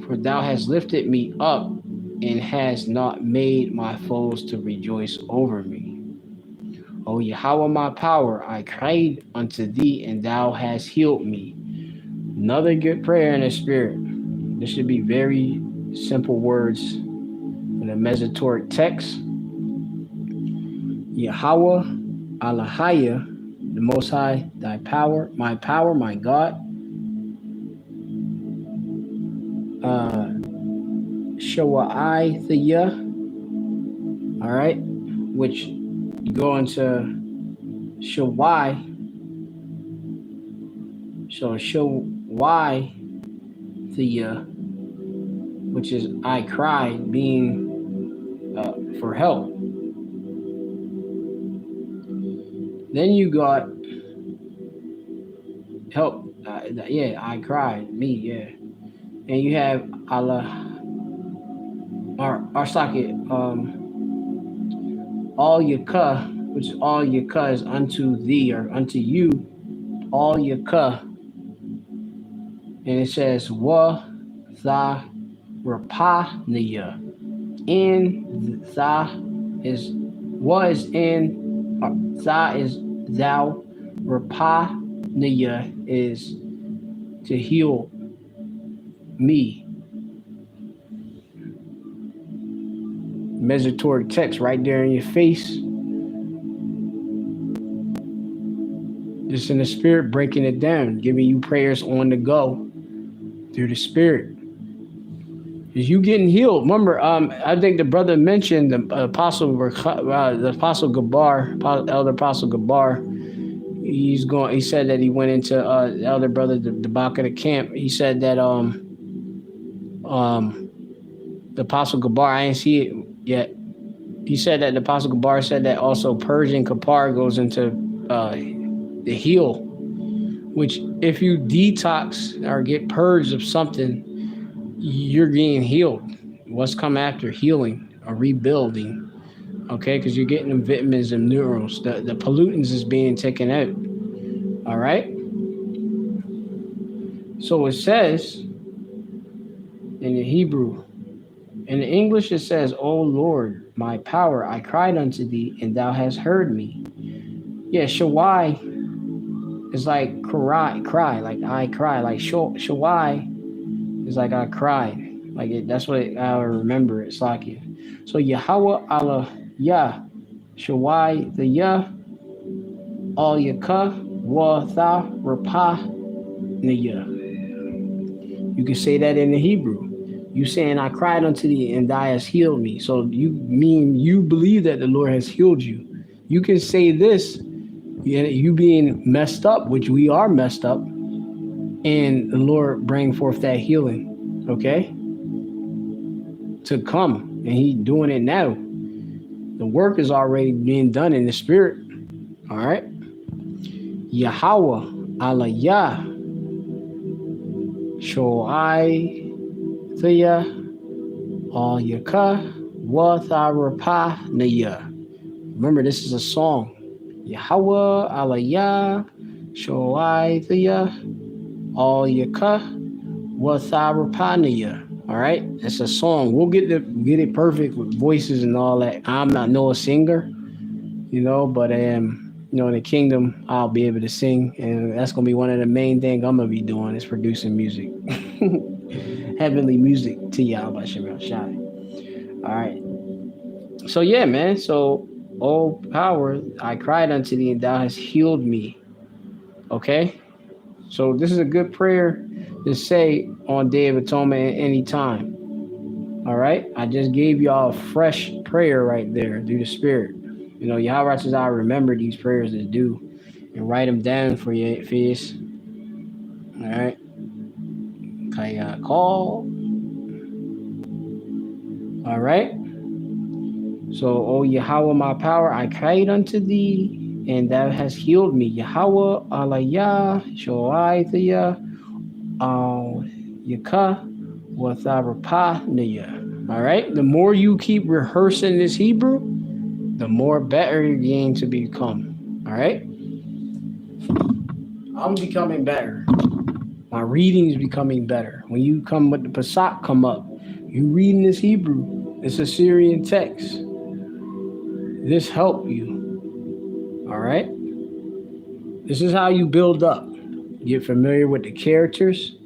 for thou hast lifted me up and hast not made my foes to rejoice over me. O Yahweh, my power, I cried unto thee, and thou hast healed me. Another good prayer in the spirit. This should be very simple words in the Mesotoric text. Yahweh, Alahaya, the Most High, thy power, my God. Shawai Thea, all right, which you go into Shawai. So Shawai Thea, which is I cried, being for help. Then you got help. I cried, me, yeah. And you have Allah, our socket, all Yakah, which is all Yakah is unto thee or unto you, all Yakah. And it says wa tha rapaniya. In tha is wa is in, tha is thou, rapaniya is to heal me. Mesotoric text right there in your face. Just in the spirit, breaking it down, giving you prayers on the go through the spirit. Is you getting healed? Remember, I think the brother mentioned the apostle Kapar, elder apostle Kapar. He said that he went into the elder brother, the back of the camp. He said that the apostle Kapar, I ain't see it yet. He said that the apostle Kapar said that also Persian Kapar goes into the heal, which if you detox or get purged of something, you're getting healed. What's come after healing or rebuilding? Okay, because you're getting them vitamins and minerals. The pollutants is being taken out. All right. So it says in the Hebrew. In the English, it says, O Lord, my power, I cried unto thee, and thou hast heard me. Yeah, Shawai is like cry, like I cry. Like Shawai is like I cried. Like that's what I remember. It's like it. So Yahweh Allah Yah, Shawai the Yah, Al Yakah, Wa Tha Rapah Niyah. You can say that in the Hebrew. You saying I cried unto thee and thou hast healed me. So you mean you believe that the Lord has healed you. You can say this, you being messed up, which we are messed up, and the Lord bring forth that healing, okay? To come, and He doing it now. The work is already being done in the spirit, all right? Yahweh, Allah Yah, Shoai Thea, Al Yakah, Watharapaniya. Remember, this is a song. Yahweh Aliyah Shoaithia All Yaka Watharapaniya. All right, it's a song. We'll get it perfect with voices and all that. I'm not no singer, but in the kingdom I'll be able to sing, and that's gonna be one of the main things I'm gonna be doing is producing music, heavenly music to Yahweh Shem Shai. All right. So yeah, man. So, oh power, I cried unto thee, and thou hast healed me. Okay. So this is a good prayer to say on Day of Atonement at any time. All right. I just gave y'all a fresh prayer right there through the Spirit. Yahweh says I remember these prayers to do and write them down for your face. All right. Kaya call. All right. So, O Yahweh, my power, I cried unto thee, and thou hast healed me. Yahweh, Alayah, Shoaithia, Yaka, Watharapaniya. All right. The more you keep rehearsing this Hebrew, the more better you're going to become. All right. I'm becoming better. My reading is becoming better. When you come with the Pesach come up, you reading this Hebrew. It's a Syrian text. This help you. All right. This is how you build up. You get familiar with the characters.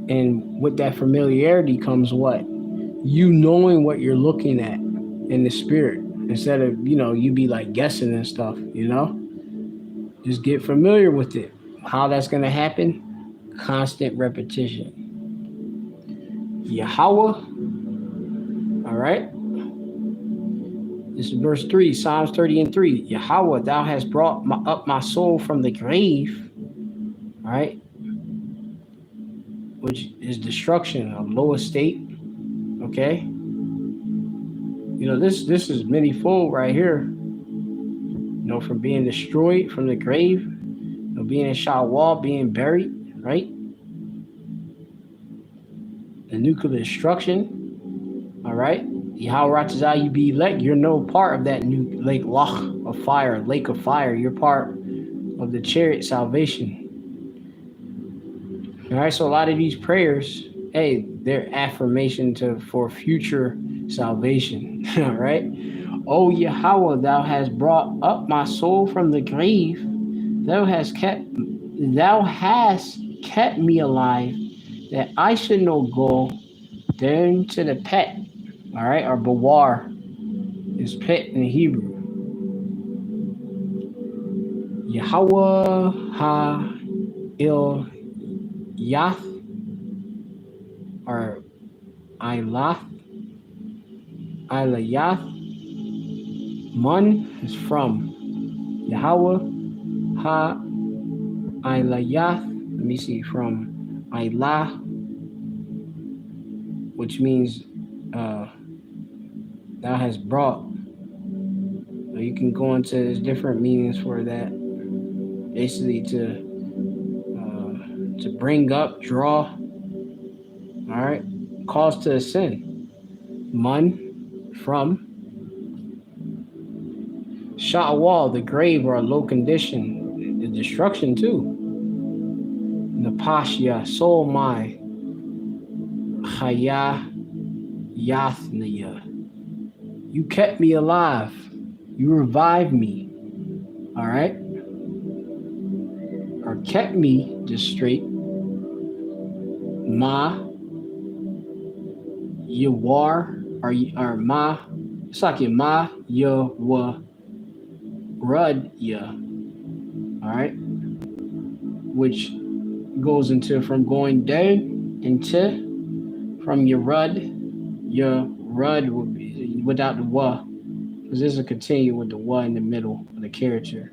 And with that familiarity comes what? You knowing what you're looking at in the spirit. Instead of, you be like guessing and stuff, Just get familiar with it. How that's going to happen? Constant repetition. Yahweh. All right. This is verse 3, Psalms 30:3. Yahweh, thou hast brought up my soul from the grave. All right. Which is destruction, a low estate. Okay. This is many-fold right here. From being destroyed from the grave, being in Shawwal, being buried, right? The nuclear destruction. All right. Yahweh Ratzah, you be elect. You're no part of that new lake of fire. You're part of the chariot salvation. All right. So a lot of these prayers, hey, they're affirmation for future salvation. All right. O Yahweh, thou hast brought up my soul from the grave. Thou hast kept me alive, that I should not go down to the pit. All right, or bawar is pit in Hebrew. Yahweh ha il yath, or ilath, ilayath. Mun is from. Yahweh ha ilayath. Let me see, from ilah, which means thou has brought. So you can go into different meanings for that. Basically to bring up, draw. All right, cause to ascend. Mun, from. Sha'wal, the grave or a low condition, the destruction too. Napashya, soul, my. Chaya, yathniya. You kept me alive. You revived me. All right? Or kept me just straight. Ma, Yawar, or Ma, it's like Ma, Yawa, Rud, Ya. All right? Which goes into from going down into from your rud would be without the wa, because this will continue with the wa in the middle of the character.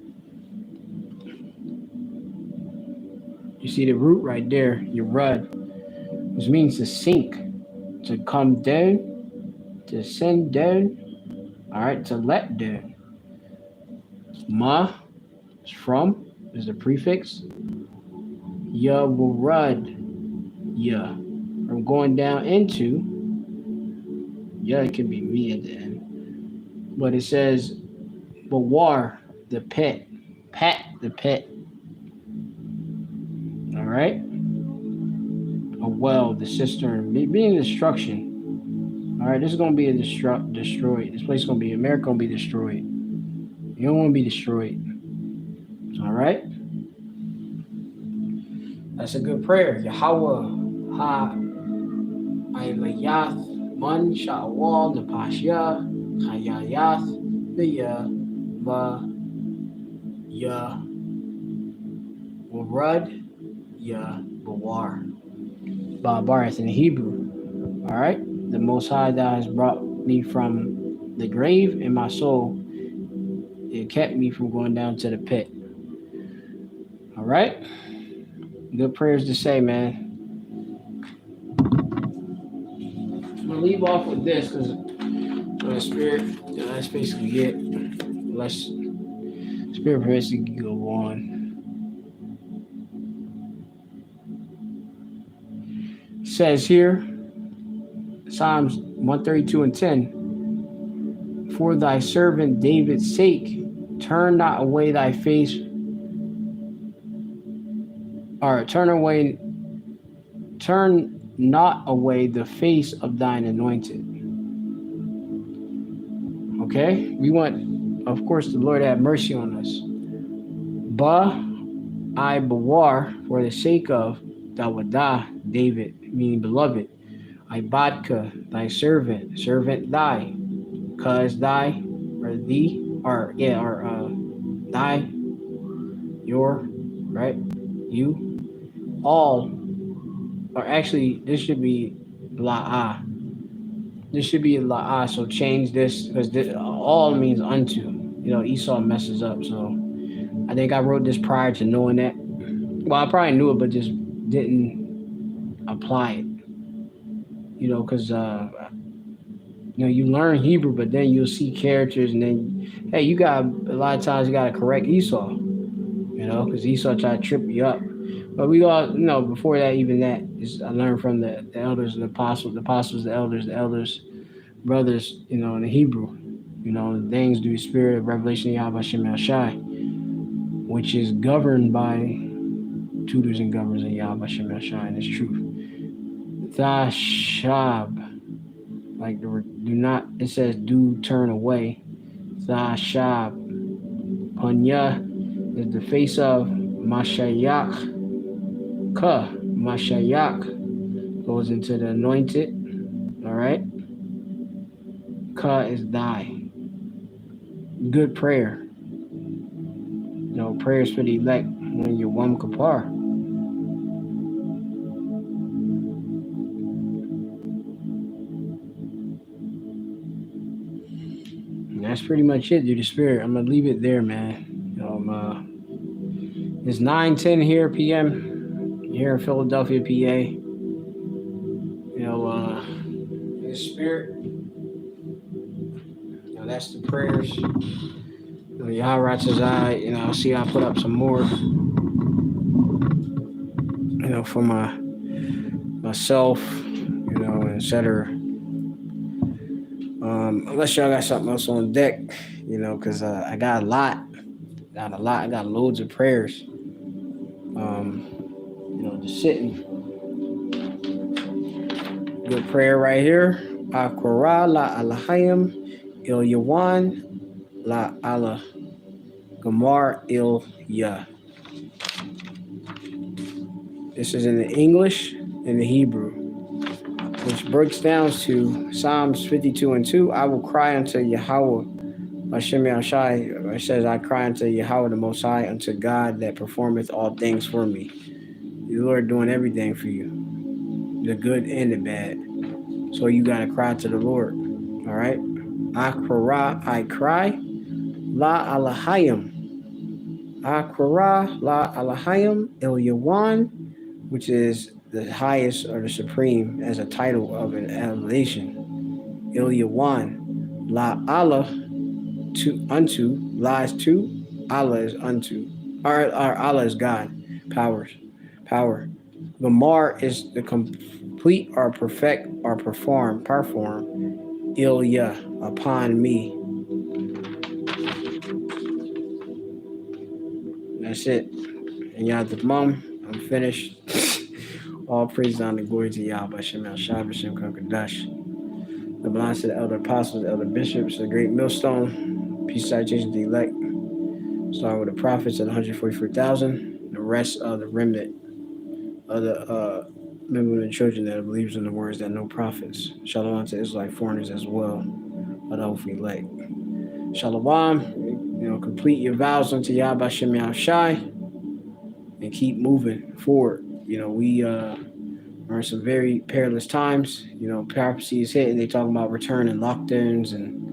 You see the root right there, your rud, which means to sink, to come down, to send down, all right, to let down. Ma is from, is the prefix. Ya will rud, ya. from going down into, yeah, it can be me at the end, but it says Bawar, the pit, Pat, the pit. All right, a well, the cistern, being destruction. All right, this is gonna be destroyed. This place is gonna be America gonna be destroyed. You don't want to be destroyed. All right, that's a good prayer. Yahweh ha Ilayath Man Shawal Napashya Hayayath the Va Ya Warud Ya Bawar. Babarith in Hebrew. All right. The Most High that has brought me from the grave, and my soul, it kept me from going down to the pit. All right. Good prayers to say, man. I'm gonna leave off with this because the spirit, that's basically it. Unless spirit permits, you can go on. It says here, Psalms 132 and 10. For thy servant David's sake, turn not away thy face, or turn not away the face of thine anointed. Okay? We want, of course, the Lord to have mercy on us. I bewar, for the sake of Dawadah, David, meaning beloved. I badka, thy servant thy, cause thy, or thee, or thy, your, right? You, all, or actually, this should be la'ah. This should be la'ah, so change this, because all means unto. You know, Esau messes up, so I think I wrote this prior to knowing that. Well, I probably knew it, but just didn't apply it. You know, because you learn Hebrew, but then you'll see characters, and then hey, you got a lot of times you got to correct Esau. You know, because Esau tried to trip you up. But we all, before that, even that is I learned from the elders, the apostles, the elders, brothers. In the Hebrew. The things through the spirit of revelation, Yahweh Shem Shai, which is governed by tutors and governors in Yahweh Shem Shai, and it's truth. Thashab, like do not. It says do turn away. Thashab, Panya is the face of Mashayak. Ka, Mashayak goes into the anointed. All right. Ka is thy. Good prayer. Prayers for the elect when you're Yawam Kapar. And that's pretty much it, dude. The spirit. I'm gonna leave it there, man. It's 9:10 here p.m. here in Philadelphia, PA. The spirit. That's the prayers. Yahweh says I'll see I put up some more. For myself, etc. Unless y'all got something else on deck, because I got a lot. I got loads of prayers. Just sitting. Good prayer right here. Akwara la alahayim il yawan la ala gamar il ya. This is in the English and the Hebrew, which breaks down to Psalms 52 and 2. I will cry unto Yahweh, Hashem Yahshai. It says, I cry unto Yahweh the Most High, unto God that performeth all things for me. The Lord doing everything for you, the good and the bad. So you got to cry to the Lord. All right? I cry, la alahayim. Akwara la alahayim il yawan, which is the highest or the supreme as a title of an elevation. Il yawan, la Allah to unto, la is to, Allah is unto. Or Allah is God, power. Lamar is the complete or perfect or perform Ilya upon me. That's it. And y'all the mom, I'm finished. All praise and the glory to Yah, Bashem El Shai, Bashem Kakadash. The blessed the elder apostles, the elder bishops, the great millstone, peace citation to the elect, starting with the prophets at 144,000, the rest of the remnant of the men, women, and children that believes in the words that know prophets. Shalom to Israelite foreigners as well, of the hopefully elect. Shalom, complete your vows unto Yah Bashem Yah Shai and keep moving forward. We are in some very perilous times. Prophecy is hitting. They talking about return and lockdowns and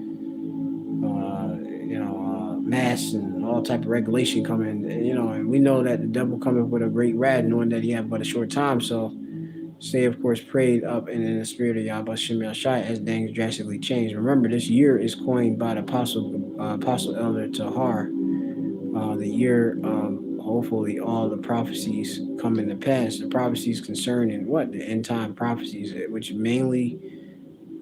mass and all type of regulation coming. And we know that the devil coming with a great wrath, knowing that he have but a short time. So stay, of course, prayed up and in the spirit of Yahweh Shem Shai as things drastically change. Remember, this year is coined by the Apostle Elder Tahar. The year, hopefully, all the prophecies come into pass. The prophecies concerning what? The end time prophecies, which mainly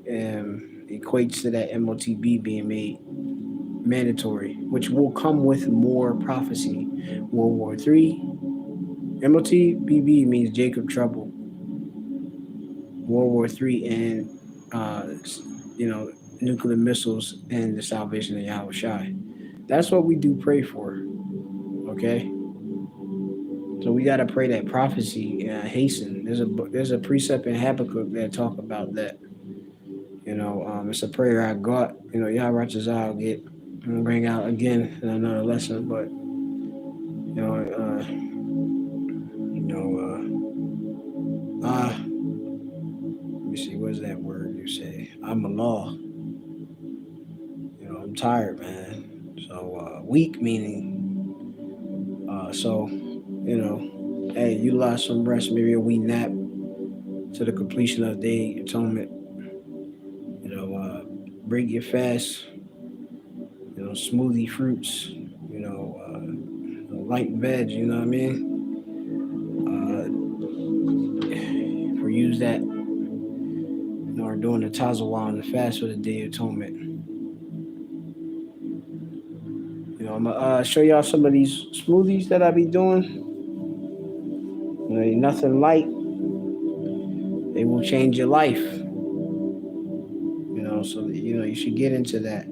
equates to that MOTB being made mandatory, which will come with more prophecy. World War III, MOTBB means Jacob Trouble. World War III and nuclear missiles and the salvation of Yahweh Shai. That's what we do pray for. Okay. So we got to pray that prophecy hasten. There's a precept in Habakkuk that talk about that. It's a prayer I got. Yahweh I'll get and bring out again in another lesson. But let me see, what's that word you say? I'm a law. I'm tired, man. So weak meaning. Hey, utilize some rest, maybe a wee nap to the completion of the day, atonement. Break your fast. Smoothie fruits. Light veg. You know what I mean? For use that. Or doing the tazawah on the fast for the day of atonement. I'm gonna show y'all some of these smoothies that I be doing. Nothing light. They will change your life. So you should get into that.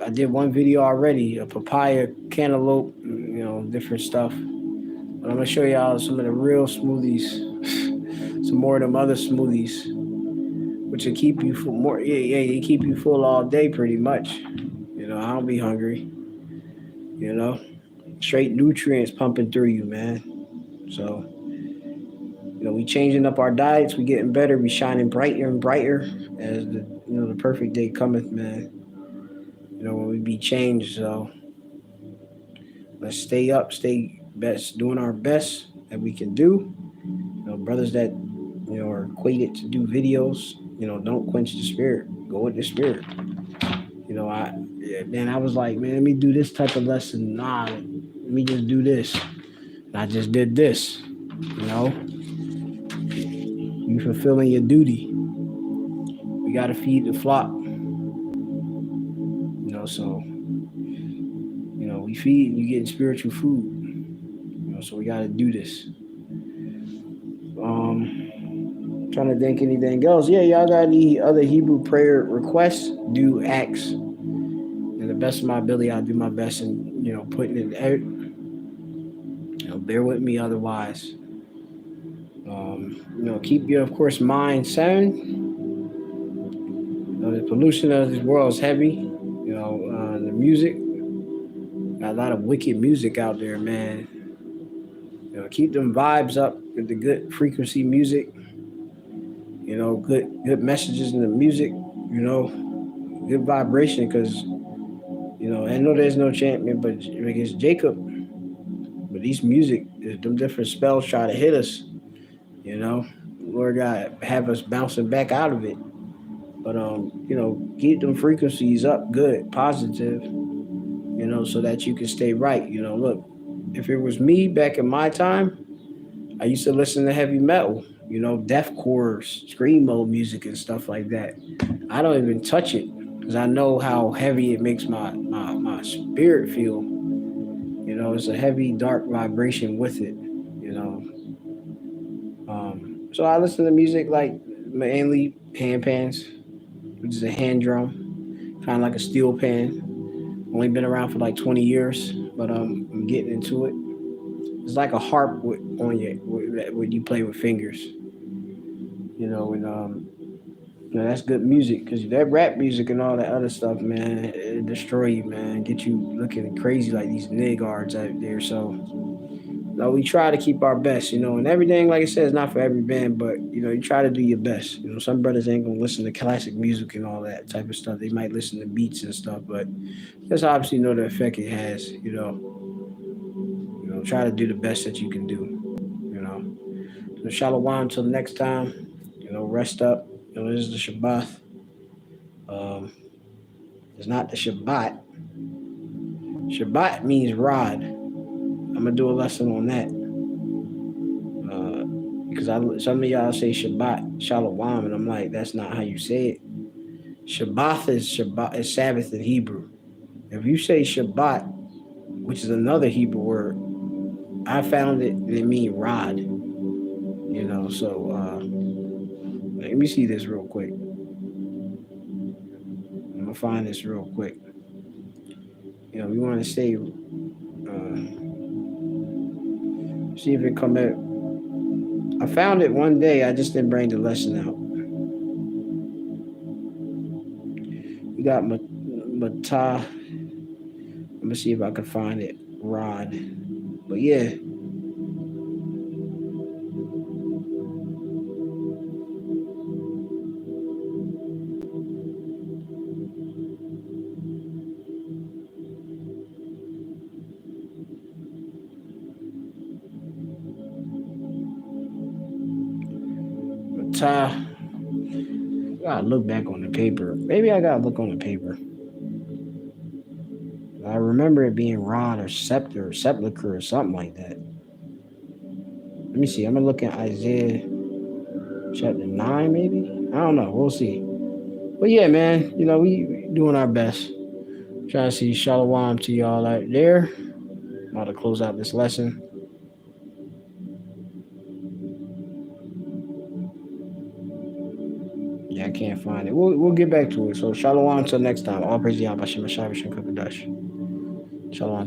I did one video already, a papaya, cantaloupe, different stuff. But I'm gonna show y'all some of the real smoothies, some more of them other smoothies, which will keep you full more. They keep you full all day pretty much. I don't be hungry. Straight nutrients pumping through you, man. So, we changing up our diets. We getting better. We shining brighter and brighter as the perfect day cometh, man. When we be changed. So let's stay up, stay best, doing our best that we can do. Brothers that are equated to do videos. Don't quench the spirit. Go with the spirit. I was like, man, let me do this type of lesson. Nah, let me just do this. And I just did this. You fulfilling your duty. We got to feed the flock. So, we feed and you getting spiritual food. So we got to do this. Trying to think anything else. Yeah, y'all got any other Hebrew prayer requests? Do ask. And the best of my ability, I'll do my best in, putting it out. Bear with me otherwise. Keep your, of course, mind sound. The pollution of this world is heavy. The music. Got a lot of wicked music out there, man. Keep them vibes up with the good frequency music. Good messages in the music. Good vibration, because I know there's no champion, but against Jacob. But these music, them different spells try to hit us. Lord God, have us bouncing back out of it. But keep them frequencies up, good, positive. So that you can stay right. Look, if it was me back in my time, I used to listen to heavy metal, deathcore, screamo music and stuff like that. I don't even touch it because I know how heavy it makes my spirit feel. It's a heavy, dark vibration with it. You know, so I listen to music like mainly hand pans, which is a hand drum, kind of like a steel pan. Only been around for like 20 years, but I'm getting into it. It's like a harp when you play with fingers, and that's good music because that rap music and all that other stuff, man, it destroy you, man, get you looking crazy like these niggards out there. So, we try to keep our best, and everything, like I said, is not for every band, but you try to do your best. Some brothers ain't gonna listen to classic music and all that type of stuff. They might listen to beats and stuff, but just obviously know the effect it has. Try to do the best that you can do. You know. So shalom until next time. Rest up. This is the Shabbat. Um, it's not the Shabbat. Shabbat means rod. I'm gonna do a lesson on that. Because some of y'all say Shabbat, Shalom, and I'm like, that's not how you say it. Shabbat is Sabbath in Hebrew. If you say Shabbat, which is another Hebrew word, I found it mean rod. So let me see this real quick. I'm gonna find this real quick. We want to say, see if it come out. I found it one day. I just didn't bring the lesson out. We got Matah. I'm gonna see if I can find it. Rod. But yeah. Matah. Gotta look back on the paper. Maybe I gotta look on the paper. I remember it being rod or scepter or sepulcher or something like that. Let me see. I'm gonna look at Isaiah chapter 9, maybe. I don't know. We'll see. But yeah, man. We doing our best. Trying to see shalom to y'all out there. I'm about to close out this lesson. Yeah, I can't find it. We'll get back to it. So shalom until next time. All praise to Yahweh Shem Shai Shem Kakadash. Shalom.